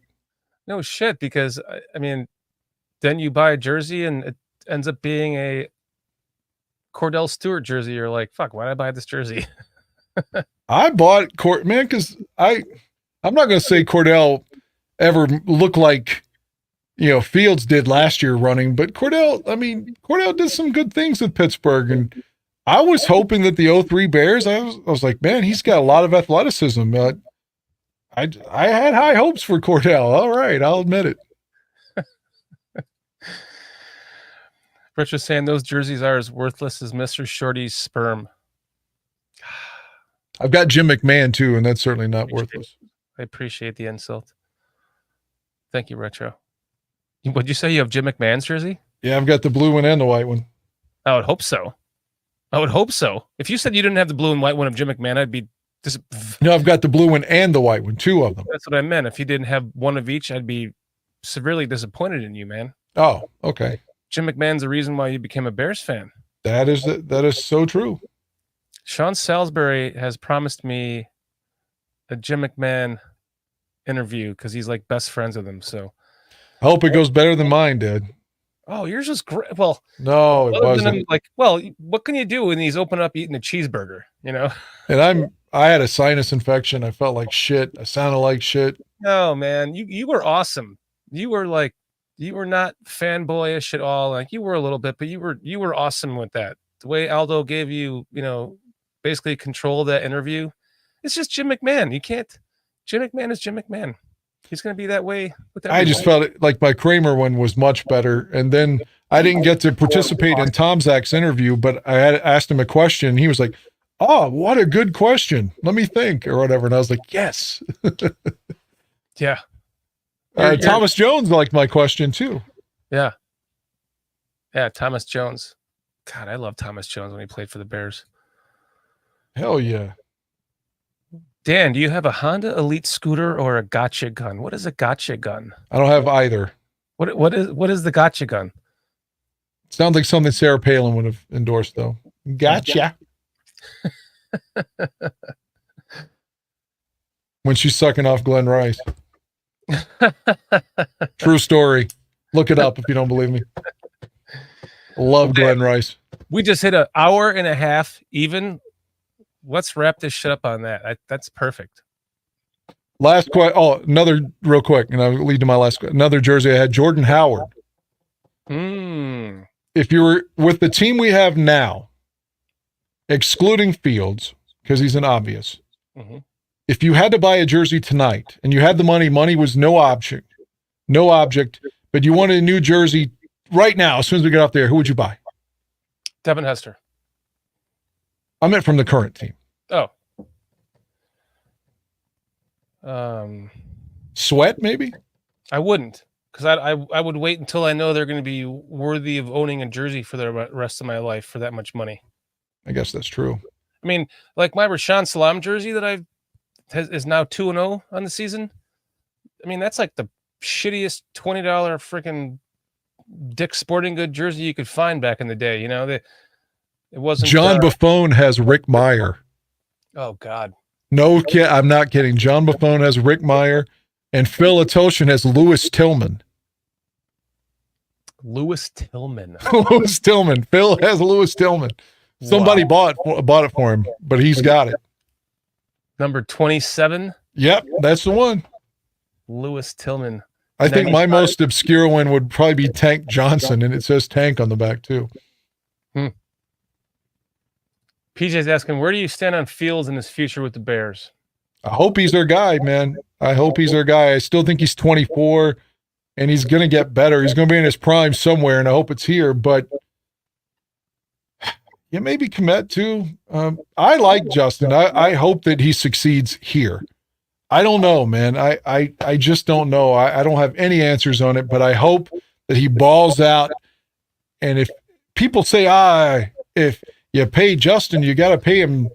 No shit, because, I mean, then you buy a jersey and it ends up being a Cordell Stewart jersey. You're like, fuck, why did I buy this jersey? I bought man, because I'm not going to say Cordell ever looked like Fields did last year running, but Cordell did some good things with Pittsburgh, and I was hoping that the 03 Bears, I was like, man, he's got a lot of athleticism. I had high hopes for Cordell. All right, I'll admit it. Rich was saying those jerseys are as worthless as Mr. Shorty's sperm. I've got Jim McMahon too, and that's certainly not worthless. I appreciate the insult. Thank you, Retro. What'd you say? You have Jim McMahon's jersey? Yeah, I've got the blue one and the white one. I would hope so. If you said you didn't have the blue and white one of Jim McMahon, I'd be No, I've got the blue one and the white one, 2 of them. That's what I meant. If you didn't have one of each, I'd be severely disappointed in you, man. Oh, okay. Jim McMahon's the reason why you became a Bears fan. That is so true. Sean Salisbury has promised me a Jim McMahon interview because he's like best friends with him. So I hope it goes better than mine did. Oh, yours was great. Well, no, it wasn't. What can you do when he's open up eating a cheeseburger? And I had a sinus infection. I felt like shit. I sounded like shit. No, man, you were awesome. You were not fanboyish at all. Like you were a little bit, but you were awesome with that. The way Aldo gave you, basically control of that interview. It's just Jim McMahon. Jim McMahon is Jim McMahon. He's going to be that way with everyone. I just felt it like my Kramer one was much better. And then I didn't get to participate in Tom Zach's interview, but I had asked him a question. And he was like, "Oh, what a good question. Let me think," or whatever. And I was like, yes. Yeah. Thomas Jones liked my question too. Yeah. Yeah. Thomas Jones. God, I love Thomas Jones when he played for the Bears. Hell yeah. Dan, do you have a Honda Elite scooter or a gotcha gun? What is a gotcha gun? I don't have either. What is the gotcha gun? Sounds like something Sarah Palin would have endorsed, though. Gotcha. When she's sucking off Glenn Rice. True story. Look it up if you don't believe me. Love Glenn Rice. We just hit an hour and a half even. Let's wrap this shit up on that. That's perfect. Last question. Oh, another real quick, and I'll lead to my last. Another jersey I had, Jordan Howard. If you were with the team we have now, excluding Fields, because he's an obvious, if you had to buy a jersey tonight and you had the money was no object, but you wanted a new jersey right now, as soon as we get off there, who would you buy? Devin Hester. I meant from the current team. Oh. Sweat, maybe? I wouldn't, because I would wait until I know they're going to be worthy of owning a jersey for the rest of my life for that much money. I guess that's true. I mean, like my Rashaan Salam jersey that is now 2-0 on the season. I mean, that's like the shittiest $20 freaking Dick's Sporting Good jersey you could find back in the day. You know, it wasn't. John Buffone has Rick Meyer. Oh God. No, I'm not kidding. John Buffone has Rick Meyer, and Phil Atoshin has Lewis Tillman. Lewis Tillman. Lewis Tillman. Phil has Lewis Tillman. Somebody bought it for him, but he's got it. Number 27. Yep, that's the one. Lewis Tillman. I think my most obscure one would probably be Tank Johnson, and it says Tank on the back too. PJ's asking, where do you stand on Fields in his future with the Bears? I hope he's their guy, man. I hope he's their guy. I still think he's 24, and he's going to get better. He's going to be in his prime somewhere, and I hope it's here. But yeah, maybe Kmet too. I like Justin. I hope that he succeeds here. I don't know, man. I just don't know. I don't have any answers on it, but I hope that he balls out. And if people say, if you pay Justin, you got to pay him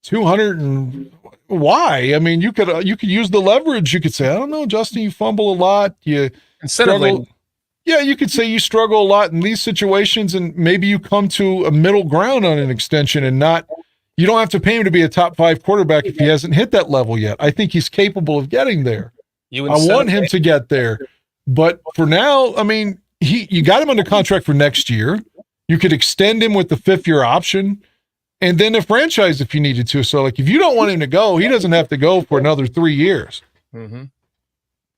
200 and why? I mean, you could use the leverage. You could say, I don't know, Justin, you fumble a lot. You struggle. Yeah, you could say you struggle a lot in these situations, and maybe you come to a middle ground on an extension and you don't have to pay him to be a top 5 quarterback if he hasn't hit that level yet. I think he's capable of getting there. I want him to get there. But for now, I mean, you got him under contract for next year. You could extend him with the 5th-year option and then a franchise if you needed to. So, like, if you don't want him to go, he doesn't have to go for another 3 years.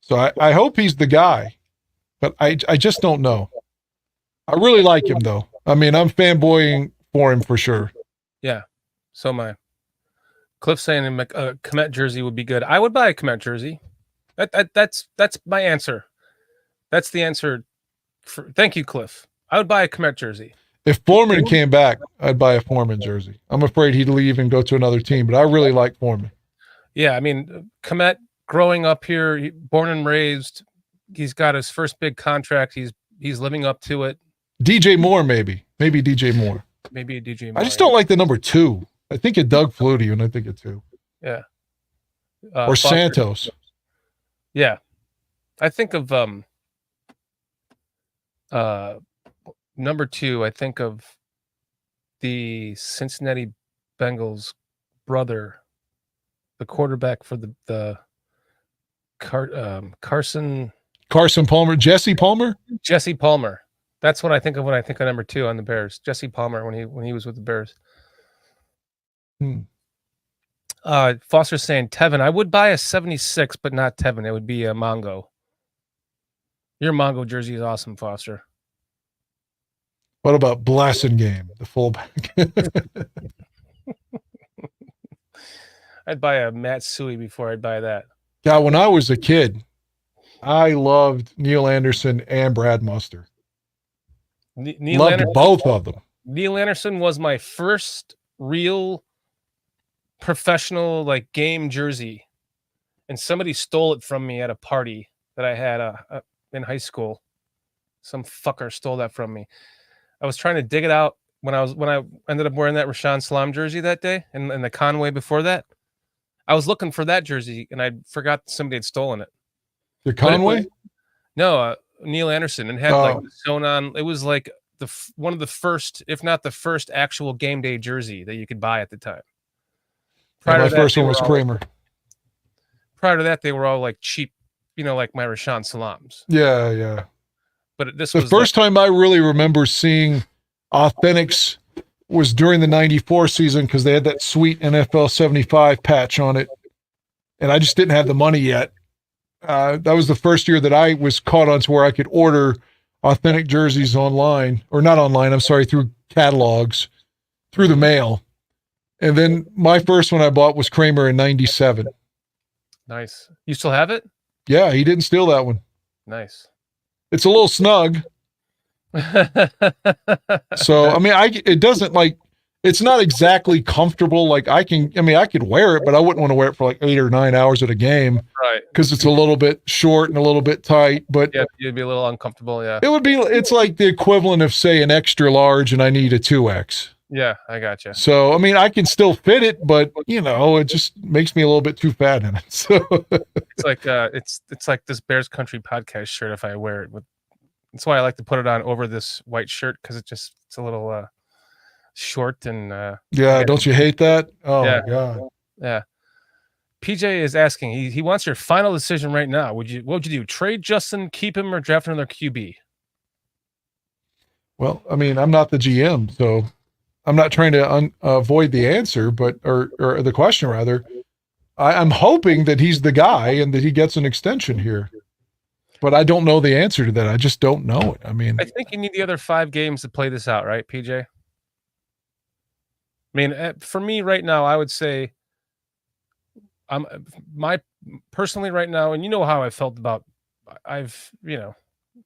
So I hope he's the guy, but I just don't know. I really like him, though. I mean, I'm fanboying for him for sure. Yeah, so am I. Cliff saying a Kmet jersey would be good. I would buy a Kmet jersey. That's my answer. That's the answer. Thank you, Cliff. I would buy a Kmet jersey. If Foreman came back, I'd buy a Foreman jersey. I'm afraid he'd leave and go to another team, but I really like Foreman. Yeah, I mean, Kmet, growing up here, born and raised, he's got his first big contract. He's living up to it. DJ Moore, maybe DJ Moore. Maybe a DJ Moore. I just don't like the number 2. I think it Doug Flutie, and I think it 2. Yeah. Or Foster. Santos. Yeah. I think of number 2, I think of the Cincinnati Bengals brother, the quarterback for the Carson Palmer, Jesse Palmer. That's what I think of when I think of number 2 on the Bears. Jesse Palmer when he was with the Bears. Foster's saying Tevin. I would buy a 76, but not Tevin. It would be a Mongo. Your Mongo jersey is awesome, Foster. What about Blasingame, the fullback? I'd buy a Matsui before I'd buy that. God, when I was a kid, I loved Neil Anderson and Brad Muster. Loved both of them. Neil Anderson was my first real professional game jersey, and somebody stole it from me at a party that I had in high school. Some fucker stole that from me. I was trying to dig it out when I ended up wearing that Rashaan Salam jersey that day, and the Conway before that. I was looking for that jersey, and I forgot somebody had stolen it. The Conway? No, Neil Anderson, and had sewn on. It was like one of the first, if not the first, actual game day jersey that you could buy at the time. My first one was Kramer. Prior to that, they were all cheap, like my Rashaan Salams. Yeah. But this was the first time I really remember seeing Authentics was during the 94 season, because they had that sweet NFL 75 patch on it. and I just didn't have the money yet. That was the first year that I was caught on to where I could order authentic jerseys online, or not online, I'm sorry, through catalogs, through the mail. And then my first one I bought was Kramer in 97. Nice. You still have it? Yeah, he didn't steal that one. Nice. It's a little snug. So, I mean, it doesn't like, it's not exactly comfortable. Like I could wear it, but I wouldn't want to wear it for like 8 or 9 hours at a game. Right. Because it's a little bit short and a little bit tight, but yeah, you'd be a little uncomfortable. Yeah. It's like the equivalent of, say, an extra large and I need a 2X. Yeah, I gotcha. So, I mean, I can still fit it, but it just makes me a little bit too fat in it. So it's like it's like this Bears Country podcast shirt. If I wear it that's why I like to put it on over this white shirt, because it's a little short and yeah. Don't you hate that? Oh yeah. my God. Yeah. PJ is asking. He wants your final decision right now. What would you do? Trade Justin, keep him, or draft another QB? Well, I mean, I'm not the GM, so I'm not trying to avoid the answer, or the question rather. I'm hoping that he's the guy and that he gets an extension here, but I don't know the answer to that. I just don't know it. I mean, I think you need the other 5 games to play this out, right, PJ? I mean, for me right now, I would say personally right now, and you know how I felt about,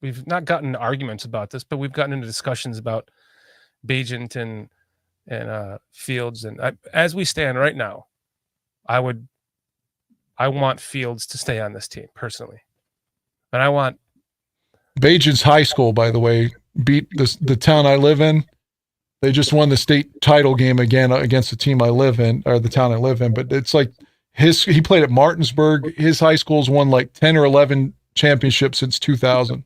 we've not gotten into arguments about this, but we've gotten into discussions about Bagent and Fields, and as we stand right now, I want Fields to stay on this team personally, and I want Bagent's high school, by the way, beat the town I live in. They just won the state title game again against the team I live in, or the town I live in. But it's like he played at Martinsburg. His high school's won like 10 or 11 championships since 2000.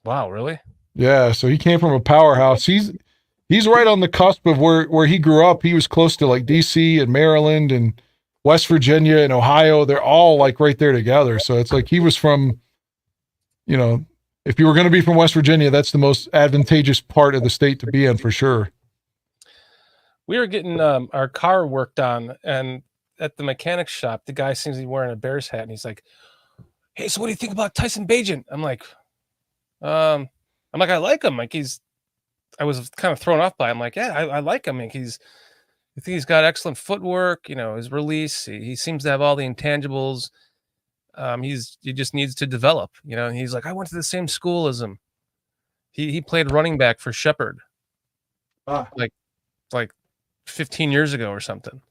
Wow, really? Yeah, so he came from a powerhouse. He's right on the cusp of where he grew up. He was close to like DC and Maryland and West Virginia and Ohio. They're all like right there together. So it's like he was from, if you were going to be from West Virginia, that's the most advantageous part of the state to be in for sure. We were getting our car worked on, and at the mechanic shop, the guy seems to be wearing a Bears hat, and he's like, "Hey, so what do you think about Tyson Bagent?" I'm like, I like him. Like I was kind of thrown off by him. Like, yeah, I like him. Like I think he's got excellent footwork. His release. He seems to have all the intangibles. He just needs to develop. And he's like, I went to the same school as him. He played running back for Shepherd, like 15 years ago or something.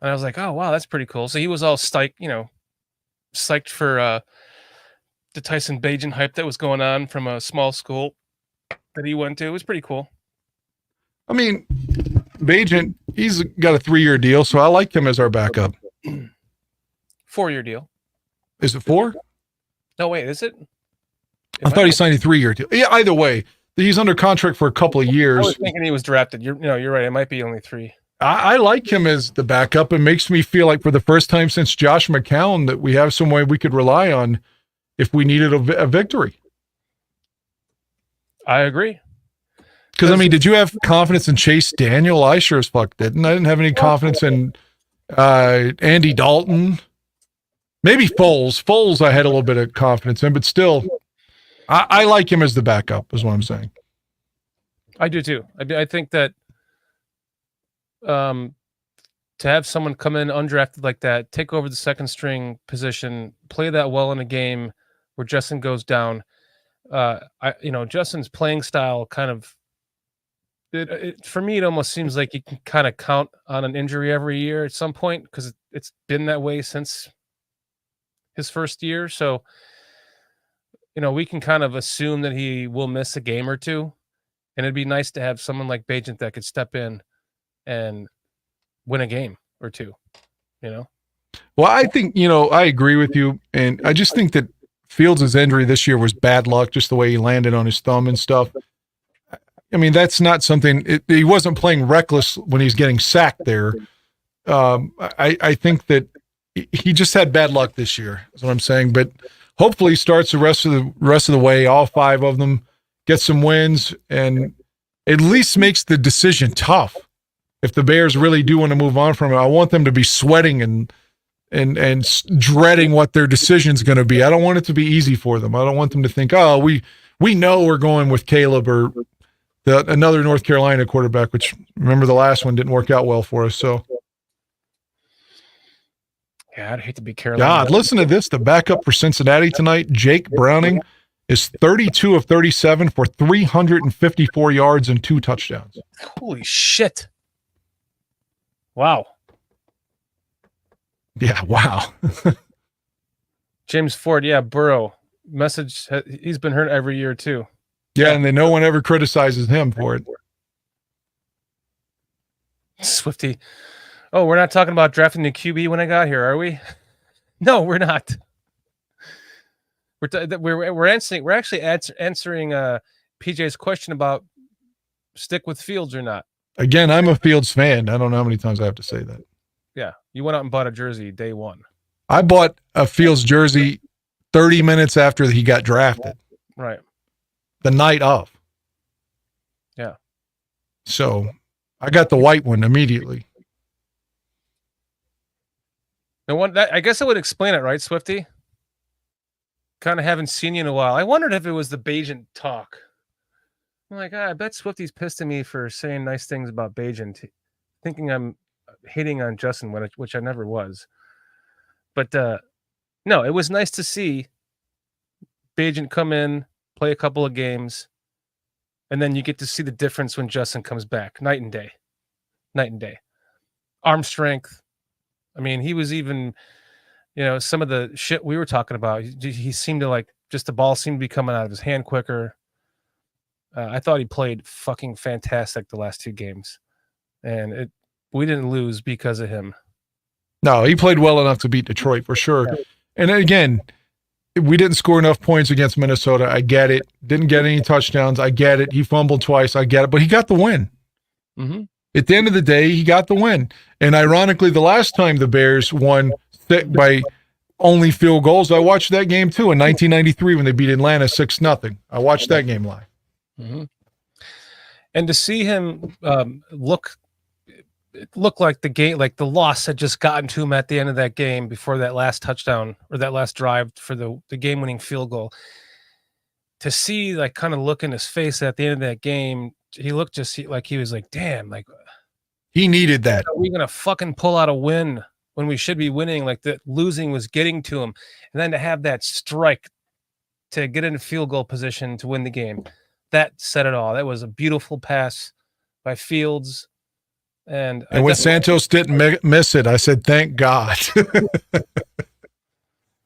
And I was like, oh wow, that's pretty cool. So he was all psyched for the Tyson Bagent hype that was going on from a small school that he went to. It was pretty cool. I mean, Bagent, he's got a 3-year deal, so I like him as our backup. 4-year deal. Is it 4? No, wait, is it? I thought he signed a 3-year deal. Yeah, either way, he's under contract for a couple of years. I was thinking he was drafted. You're right. It might be only 3. I like him as the backup. It makes me feel like for the first time since Josh McCown that we have some way we could rely on if we needed a victory. I agree. Because, I mean, did you have confidence in Chase Daniel? I sure as fuck didn't. I didn't have any confidence in Andy Dalton. Maybe Foles. Foles I had a little bit of confidence in, but still, I like him as the backup is what I'm saying. I do too. I think that to have someone come in undrafted like that, take over the second string position, play that well in a game where Justin goes down. Justin's playing style kind of, for me, it almost seems like you can kind of count on an injury every year at some point, because it's been that way since his first year. So, we can kind of assume that he will miss a game or two, and it'd be nice to have someone like Bagent that could step in and win a game or two, Well, I think, I agree with you. And I just think that Fields' injury this year was bad luck, just the way he landed on his thumb and stuff. I mean, that's not something, he wasn't playing reckless when he's getting sacked there. I think that he just had bad luck this year, is what I'm saying. But hopefully he starts the rest of the way, all 5 of them, gets some wins, and at least makes the decision tough. If the Bears really do want to move on from it, I want them to be sweating and dreading what their decision's going to be. I don't want it to be easy for them. I don't want them to think, oh, we know we're going with Caleb or another North Carolina quarterback, which remember the last one didn't work out well for us. So, yeah, I'd hate to be Carolina. God, listen to this. The backup for Cincinnati tonight, Jake Browning, is 32 of 37 for 354 yards and 2 touchdowns. Holy shit. Wow. Yeah, wow. James Ford, yeah, Burrow. Message, he's been hurt every year too. Yeah, and then no one ever criticizes him for it. Swifty. Oh, we're not talking about drafting the QB when I got here, are we? No, we're not. We're actually answering PJ's question about stick with Fields or not. Again, I'm a Fields fan. I don't know how many times I have to say that. Yeah, you went out and bought a jersey day one. I bought a Fields jersey 30 minutes after he got drafted. Right. The night of. Yeah. So I got the white one immediately. I guess I would explain it, right, Swifty? Kind of haven't seen you in a while. I wondered if it was the Bajan talk. I'm like, I bet Swifty's pissed at me for saying nice things about Bajan, thinking I'm hating on Justin, which I never was. But no, it was nice to see Bajan come in, play a couple of games, and then you get to see the difference when Justin comes back. Night and day. Night and day. Arm strength. I mean, he was even, some of the shit we were talking about, he seemed to like, just the ball seemed to be coming out of his hand quicker. I thought he played fucking fantastic the last 2 games. And we didn't lose because of him. No, he played well enough to beat Detroit for sure. Yeah. And again, we didn't score enough points against Minnesota. I get it. Didn't get any touchdowns. I get it. He fumbled twice. I get it. But he got the win. Mm-hmm. At the end of the day, he got the win. And ironically, the last time the Bears won by only field goals, I watched that game too in 1993 when they beat Atlanta 6-0. I watched that game live. Mm-hmm. And to see him look like the game, like the loss had just gotten to him at the end of that game before that last touchdown or that last drive for the game-winning field goal. To see like kind of look in his face at the end of that game, he looked like he was like, damn, like he needed that. Are we gonna fucking pull out a win when we should be winning? Like that losing was getting to him, and then to have that strike to get into field goal position to win the game, that said it all. That was a beautiful pass by Fields. And when Santos didn't miss it, I said, thank God.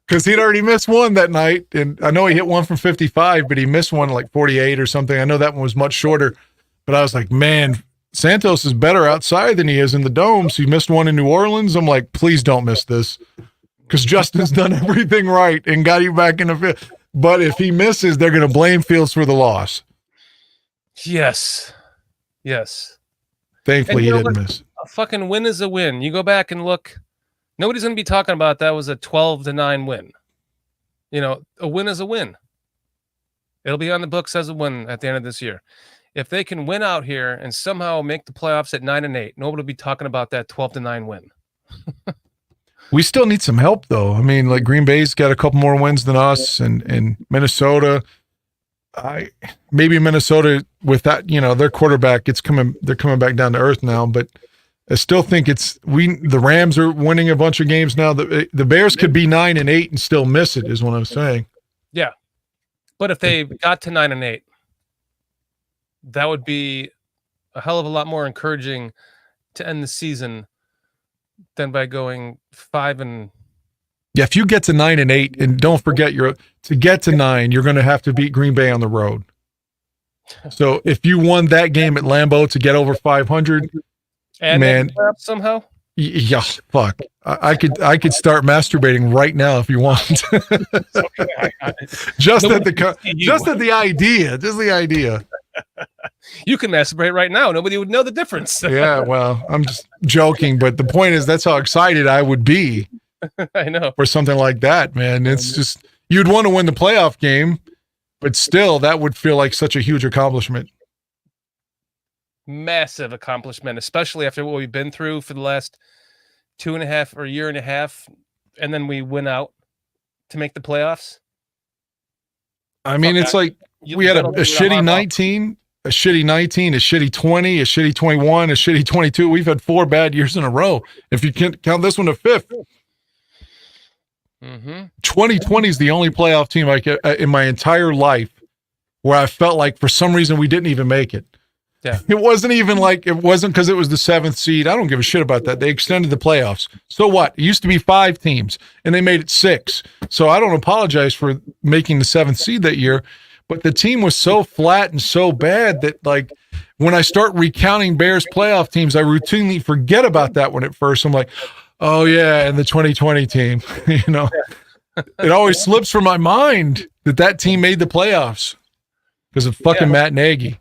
Because he'd already missed one that night. And I know he hit one from 55, but he missed one like 48 or something. I know that one was much shorter. But I was like, man, Santos is better outside than he is in the dome. So he missed one in New Orleans. I'm like, please don't miss this. Because Justin's done everything right and got you back in the field. But if he misses, they're going to blame Fields for the loss. Yes. Yes. Thankfully, he didn't miss. A fucking win is a win. You go back and look. Nobody's going to be talking about that was a 12-9 win. A win is a win. It'll be on the books as a win at the end of this year. If they can win out here and somehow make the playoffs at 9-8, nobody will be talking about that 12-9 win. We still need some help, though. I mean, like Green Bay's got a couple more wins than us, and Minnesota. Maybe Minnesota with that, their quarterback, they're coming back down to earth now, but I still think the Rams are winning a bunch of games now. The Bears could be 9-8 and still miss it, is what I'm saying. Yeah. But if they got to 9-8, that would be a hell of a lot more encouraging to end the season than by going 5 and. Yeah, if you get to 9-8, and don't forget to get to 9, you're going to have to beat Green Bay on the road. So if you won that game at Lambeau to get over 500, and man, somehow, yeah, fuck, I could start masturbating right now if you want. just at the idea. You can masturbate right now. Nobody would know the difference. Yeah, well, I'm just joking, but the point is that's how excited I would be. I know. For something like that, man. It's just, you'd want to win the playoff game, but still, that would feel like such a huge accomplishment. Massive accomplishment, especially after what we've been through for the last 2.5 or year and a half, and then we win out to make the playoffs. I mean, it's like we had a shitty 19, a shitty 19, a shitty 20, a shitty 21, a shitty 22. We've had 4 bad years in a row. If you can count this one a fifth. 2020 is the only playoff team in my entire life where I felt like for some reason we didn't even make it. Yeah. It wasn't because it was the 7th seed. I don't give a shit about that. They extended the playoffs. So what? It used to be 5 teams and they made it 6. So I don't apologize for making the 7th seed that year, but the team was so flat and so bad that like when I start recounting Bears playoff teams, I routinely forget about that one at first. I'm like, oh yeah, and the 2020 team, it always slips from my mind that team made the playoffs because of fucking Matt Nagy.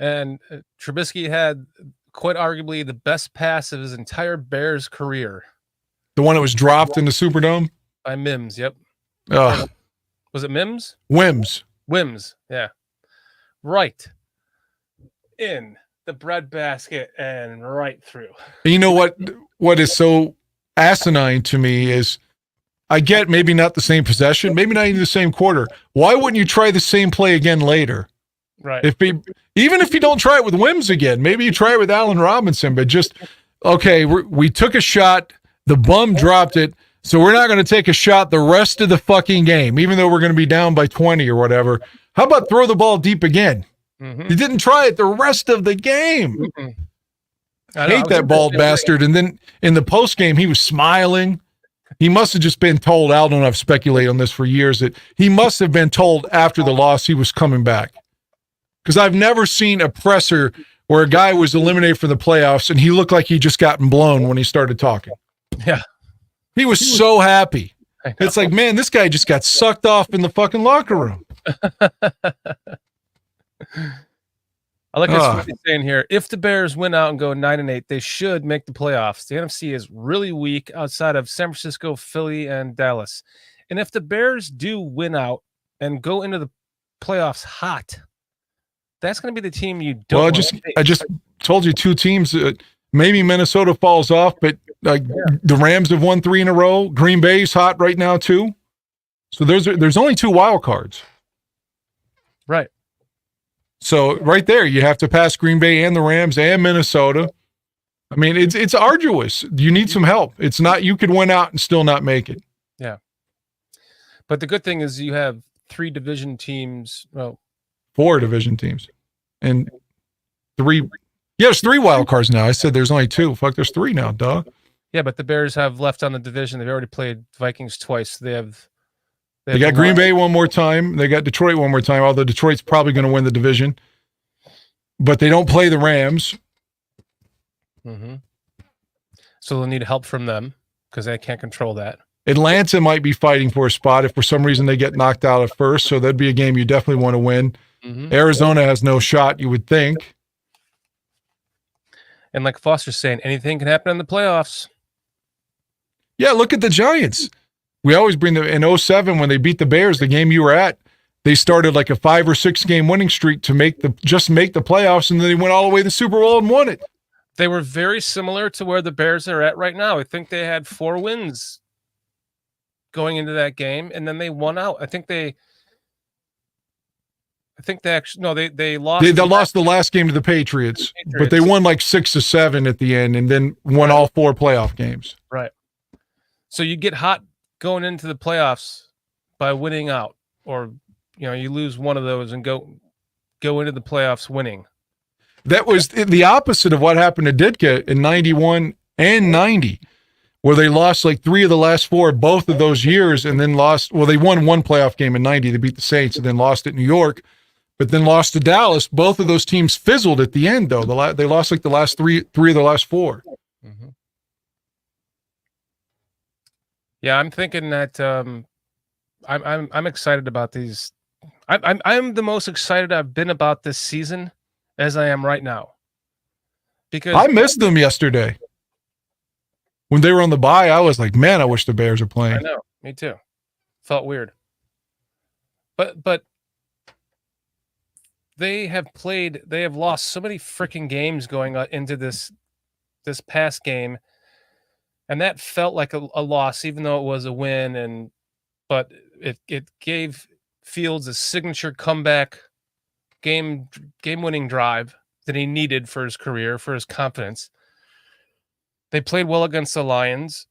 And Trubisky had quite arguably the best pass of his entire Bears career. The one that was dropped in the Superdome? By Mims, yep. Was it Mims? Wims, yeah. Right. In the breadbasket and right through. You know what is so asinine to me is I get maybe not the same possession, maybe not even the same quarter. Why wouldn't you try the same play again later? Right. Even if you don't try it with Wims again, maybe you try it with Allen Robinson, but just, okay, we took a shot, the bum dropped it, so we're not going to take a shot the rest of the fucking game, even though we're going to be down by 20 or whatever. How about throw the ball deep again? You didn't try it the rest of the game. I hate that bald bastard. And then in the post game, he was smiling. He must have just been told, Al, don't have to speculate on this for years, that he must have been told after the loss he was coming back. Because I've never seen a presser where a guy was eliminated from the playoffs and he looked like he just gotten blown when he started talking. Yeah. He was so happy. It's like, man, this guy just got sucked off in the fucking locker room. I like what he's saying here. If the Bears win out and go 9-8, they should make the playoffs. The NFC is really weak outside of San Francisco, Philly, and Dallas. And if the Bears do win out and go into the playoffs hot, that's going to be the team you don't. Well, I just told you 2 teams. Maybe Minnesota falls off, but the Rams have won 3 in a row. Green Bay's hot right now too. So there's only 2 wild cards. Right. So right there, you have to pass Green Bay and the Rams and Minnesota. I mean, it's arduous. You need some help. It's not you could win out and still not make it. Yeah. But the good thing is you have 3 division teams. Well, 4 division teams and 3. Yeah, there's 3 wild cards now. I said there's only 2. Fuck, there's 3 now, dog. Yeah, but the Bears have left on the division. They've already played Vikings twice. They got Green Bay one more time. They got Detroit one more time, although Detroit's probably going to win the division. But they don't play the Rams. So they'll need help from them because they can't control that. Atlanta might be fighting for a spot if for some reason they get knocked out at first. So that'd be a game you definitely want to win. Arizona has no shot, you would think. And like Foster's saying, anything can happen in the playoffs. Yeah, look at the Giants. We always bring them in 2007 when they beat the Bears, the game you were at. They started like a 5 or 6 game winning streak to make the playoffs, and then they went all the way to the Super Bowl and won it. They were very similar to where the Bears are at right now. I think they had 4 wins going into that game, and then they won out. I think they actually they lost. They lost the last game to the Patriots, but they won like 6-7 at the end, and then won all 4 playoff games. Right. So you get hot going into the playoffs by winning out, or you lose one of those and go into the playoffs winning. That was the opposite of what happened to Ditka in 91 and 90. Where they lost like 3 of the last 4, both of those years, and then lost. Well, they won 1 playoff game in 90. They beat the Saints and then lost at New York, but then lost to Dallas. Both of those teams fizzled at the end, though. They lost like the last 3 of the last 4. Yeah, I'm thinking that I'm excited about these. I'm the most excited I've been about this season as I am right now. Because I missed them yesterday. When they were on the bye, I was like, man, I wish the Bears were playing. I know, me too. Felt weird. But they have lost so many freaking games going into this past game. And that felt like a loss, even though it was a win. But it gave Fields a signature comeback game-winning drive that he needed for his career, for his confidence. They played well against the Lions.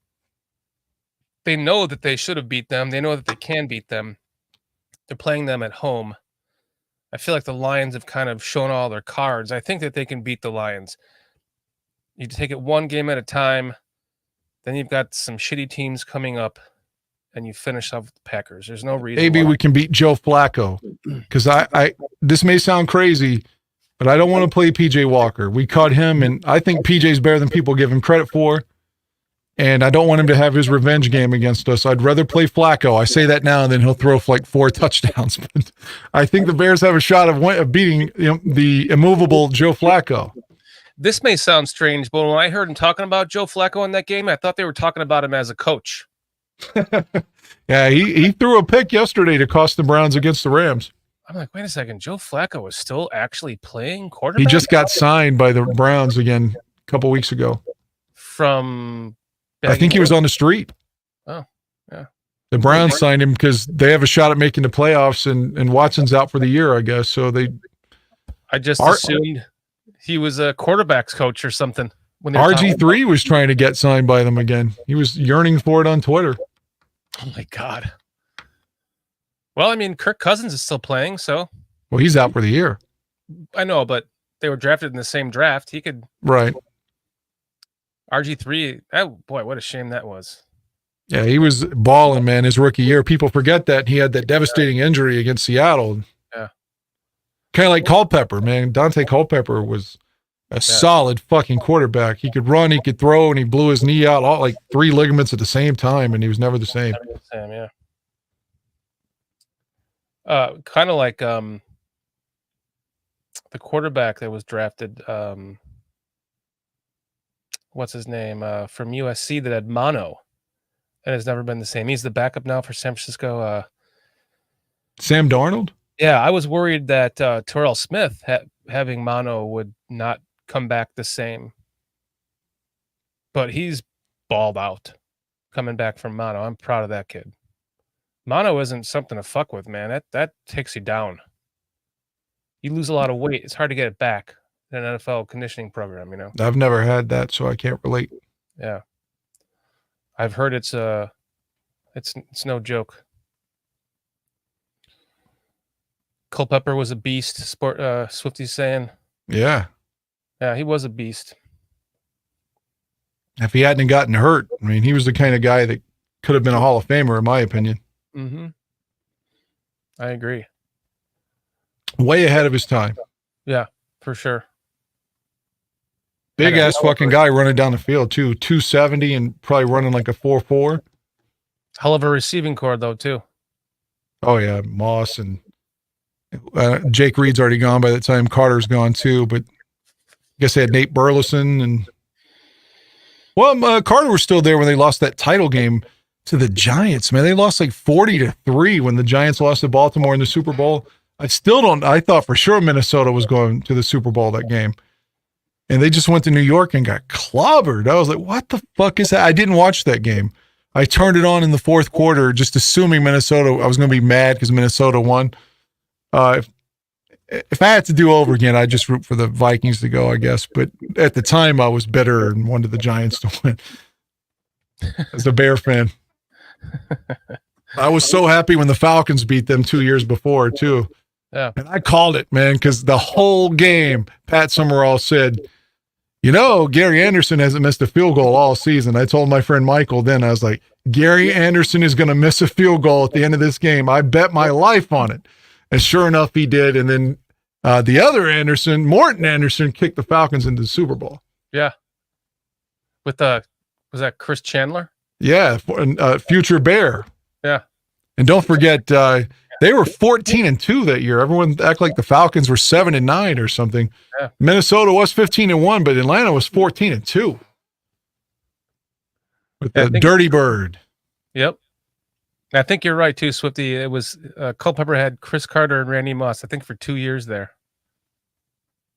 They know that they should have beat them. They know that they can beat them. They're playing them at home. I feel like the Lions have kind of shown all their cards. I think that they can beat the Lions. You take it one game at a time. Then you've got some shitty teams coming up, and you finish off with the Packers. There's no reason. Maybe we can beat Joe Flacco, because I this may sound crazy, but I don't want to play PJ Walker. We cut him, and I think PJ's better than people give him credit for. And I don't want him to have his revenge game against us. I'd rather play Flacco. I say that now, and then he'll throw like 4 touchdowns. But I think the Bears have a shot of beating the immovable Joe Flacco. This may sound strange, but when I heard him talking about Joe Flacco in that game, I thought they were talking about him as a coach. Yeah, he threw a pick yesterday to cost the Browns against the Rams. I'm like, wait a second. Joe Flacco is still actually playing quarterback? He just got signed by the Browns again a couple weeks ago. From... I think he was on the street. Oh, yeah. The Browns signed him because they have a shot at making the playoffs, and Watson's out for the year, I guess. So I just assumed he was a quarterback's coach or something. When RG3 was trying to get signed by them again. He was yearning for it on Twitter. Oh my God. Well, I mean, Kirk Cousins is still playing, so. Well, he's out for the year. I know, but they were drafted in the same draft. He could. Right. RG3, oh boy, what a shame that was. Yeah, he was balling, man, his rookie year. People forget that he had that devastating injury against Seattle. Yeah. Kind of like Culpepper, man. Dante Culpepper was a solid fucking quarterback. He could run, he could throw, and he blew his knee out, all like 3 ligaments at the same time, and he was never the same. Never the same, yeah. Kind of like the quarterback that was drafted, what's his name, from USC that had mono and has never been the same. He's the backup now for San Francisco. Sam Darnold? Yeah, I was worried that Terrell Smith having mono would not come back the same. But he's balled out coming back from mono. I'm proud of that kid. Mono isn't something to fuck with, man. That takes you down. You lose a lot of weight. It's hard to get it back. An NFL conditioning program, I've never had that, so I can't relate. Yeah, I've heard it's no joke. Culpepper was a beast. Swifty's saying. Yeah, he was a beast. If he hadn't gotten hurt, I mean, he was the kind of guy that could have been a Hall of Famer, in my opinion. Mm-hmm. I agree. Way ahead of his time. Yeah, for sure. Big ass fucking guy running down the field too, 270 and probably running like a 4.4. Hell of a receiving core though too. Oh yeah, Moss and Jake Reed's already gone by the time Carter's gone too. But I guess they had Nate Burleson and Carter was still there when they lost that title game to the Giants. Man, they lost like 40-3 when the Giants lost to Baltimore in the Super Bowl. I thought for sure Minnesota was going to the Super Bowl that game. And they just went to New York and got clobbered. I was like, what the fuck is that? I didn't watch that game. I turned it on in the fourth quarter, just assuming Minnesota, I was going to be mad because Minnesota won. If I had to do over again, I'd just root for the Vikings to go, I guess. But at the time, I was bitter and wanted the Giants to win. As a Bear fan. I was so happy when the Falcons beat them 2 years before, too. Yeah. And I called it, man, because the whole game, Pat Summerall said, Gary Anderson hasn't missed a field goal all season. I told my friend Michael then, I was like, Gary Anderson is going to miss a field goal at the end of this game. I bet my life on it. And sure enough, he did. And then the other Anderson, Morton Anderson, kicked the Falcons into the Super Bowl. Yeah. With was that Chris Chandler? Yeah, future Bear. Yeah. And don't forget, they were 14-2 that year. Everyone act like the Falcons were 7-9 or something. Yeah. Minnesota was 15-1, but Atlanta was 14-2 with the Dirty Bird. Yep. I think you're right too, Swifty. It was Culpepper had Chris Carter and Randy Moss, I think, for 2 years there.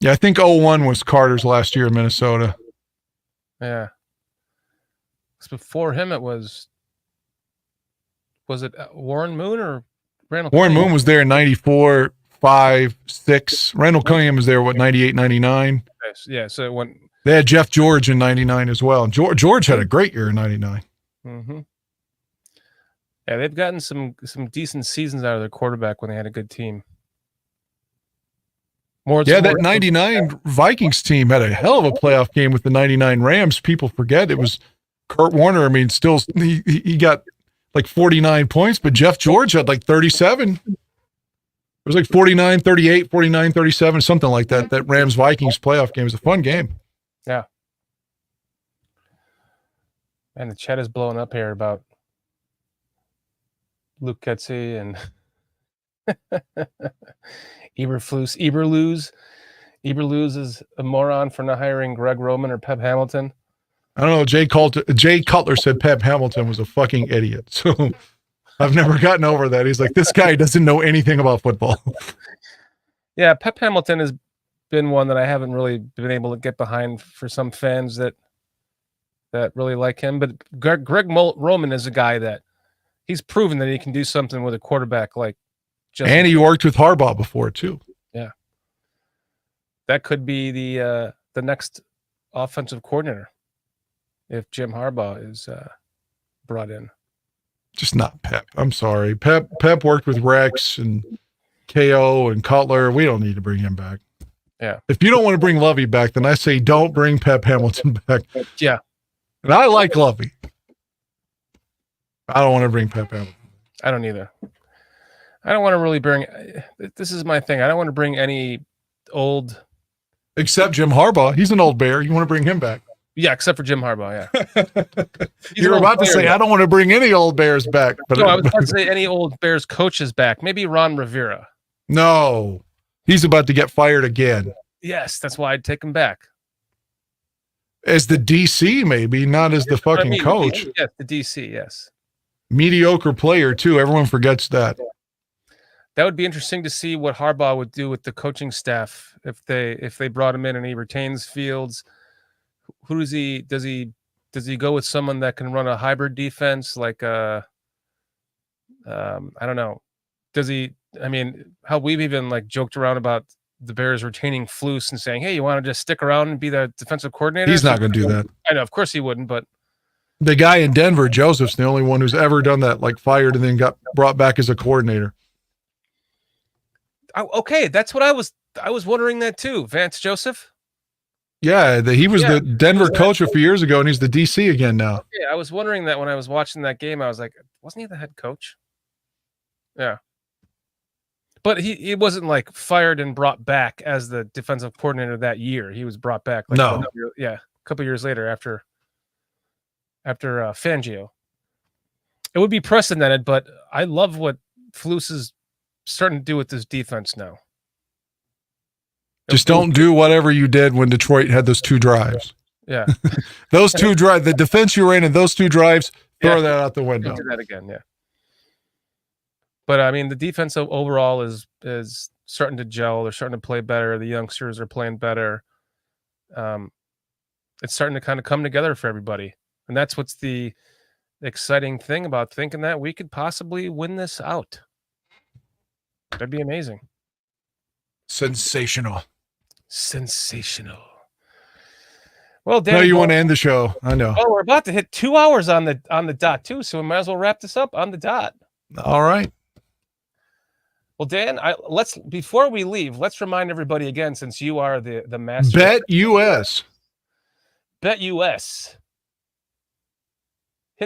Yeah, I think 01 was Carter's last year in Minnesota. Yeah. Before him, it was it Warren Moon or Randall? Warren Cunningham? Moon was there in 94, 5, 6. Randall Cunningham was there, 98, 99. Yeah, so it went. They had Jeff George in 99 as well. George had a great year in 99. Mm-hmm. Yeah, they've gotten some decent seasons out of their quarterback when they had a good team. That 99 Vikings team had a hell of a playoff game with the 99 Rams. People forget it was Kurt Warner. I mean, still he got like 49 points, but Jeff George had like 37. It was like 49, 38, 49, 37, something like that. That Rams Vikings playoff game was a fun game. Yeah. And the chat is blowing up here about Luke Ketsey and Eberflus. Eberflus is a moron for not hiring Greg Roman or Pep Hamilton. I don't know. Jay Cutler said Pep Hamilton was a fucking idiot. So I've never gotten over that. He's like, this guy doesn't know anything about football. Yeah, Pep Hamilton has been one that I haven't really been able to get behind for some fans that really like him. But Greg Roman is a guy that he's proven that he can do something with a quarterback like Justin. And he worked with Harbaugh before too. Yeah. That could be the next offensive coordinator if Jim Harbaugh is brought in. Just not Pep. I'm sorry. Pep worked with Rex and KO and Cutler. We don't need to bring him back. Yeah. If you don't want to bring Lovey back, then I say don't bring Pep Hamilton back. Yeah. And I like Lovey. I don't want to bring Pep Hamilton. I don't either. I don't want to really bring. This is my thing. I don't want to bring any old. Except Jim Harbaugh. He's an old bear. You want to bring him back? Yeah, except for Jim Harbaugh. Yeah. You're about to say, I don't want to bring any old Bears back. But no, I was about to say any old Bears coaches back. Maybe Ron Rivera. No. He's about to get fired again. Yes, that's why I'd take him back. As the DC, maybe, not as the fucking coach. Yes, the DC, yes. Mediocre player, too. Everyone forgets that. That would be interesting to see what Harbaugh would do with the coaching staff if they brought him in and he retains Fields. Who does he go with someone that can run a hybrid defense like I don't know. How we've even like joked around about the Bears retaining Flus and saying, hey, you want to just stick around and be the defensive coordinator? He's not going to do that. I know, of course he wouldn't, but the guy in Denver, Joseph's the only one who's ever done that, like fired and then got brought back as a coordinator. Okay, that's what I was wondering that too. Vance Joseph. Yeah, he was the Denver coach a few years ago, and he's the DC again now. Yeah, I was wondering that when I was watching that game. I was like, wasn't he the head coach? Yeah. But he wasn't like fired and brought back as the defensive coordinator that year. He was brought back like a couple years later after Fangio. It would be precedented, but I love what Flus is starting to do with this defense now. Just don't do whatever you did when Detroit had those two drives. Yeah. Those two drives, the defense you ran in those two drives, throw that out the window. Do that again, yeah. But I mean, the defense overall is starting to gel. They're starting to play better. The youngsters are playing better. It's starting to kind of come together for everybody. And that's what's the exciting thing about thinking that we could possibly win this out. That'd be amazing. Sensational. Well, Dan, no, you want to end the show. I know. Oh, we're about to hit 2 hours on the dot too, so we might as well wrap this up on the dot. All right. Well, Dan, before we leave, let's remind everybody again, since you are the master. BetUS. BetUS.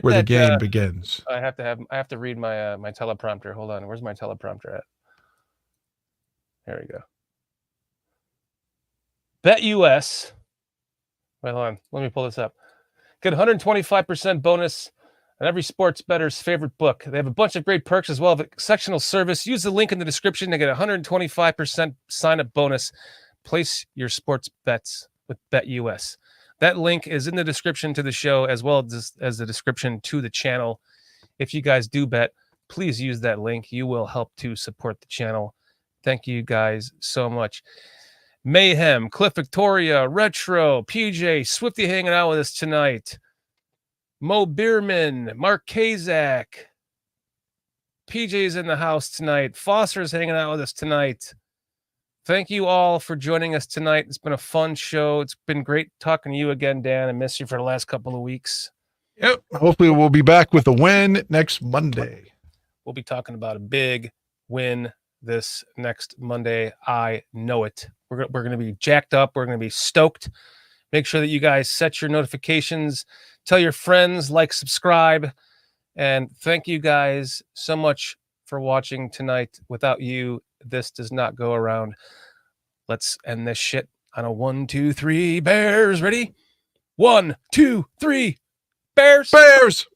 Where the game begins. I have to read my my teleprompter. Hold on. Where's my teleprompter at? There we go. BetUS. Wait, hold on. Let me pull this up. Get 125% bonus on every sports bettor's favorite book. They have a bunch of great perks as well as exceptional service. Use the link in the description to get 125% sign-up bonus. Place your sports bets with BetUS. That link is in the description to the show as well as the description to the channel. If you guys do bet, please use that link. You will help to support the channel. Thank you guys so much. Mayhem, Cliff Victoria, Retro, PJ, Swifty hanging out with us tonight. Mo Bierman, Mark Kazak, PJ's in the house tonight. Foster's hanging out with us tonight. Thank you all for joining us tonight. It's been a fun show. It's been great talking to you again, Dan. I missed you for the last couple of weeks. Yep. Hopefully we'll be back with a win next Monday. We'll be talking about a big win this next Monday. I know it. We're going to be jacked up. We're going to be stoked. Make sure that you guys set your notifications. Tell your friends, like, subscribe. And thank you guys so much for watching tonight. Without you, this does not go around. Let's end this shit on a 1, 2, 3. Bears, ready? 1, 2, 3. Bears. Bears.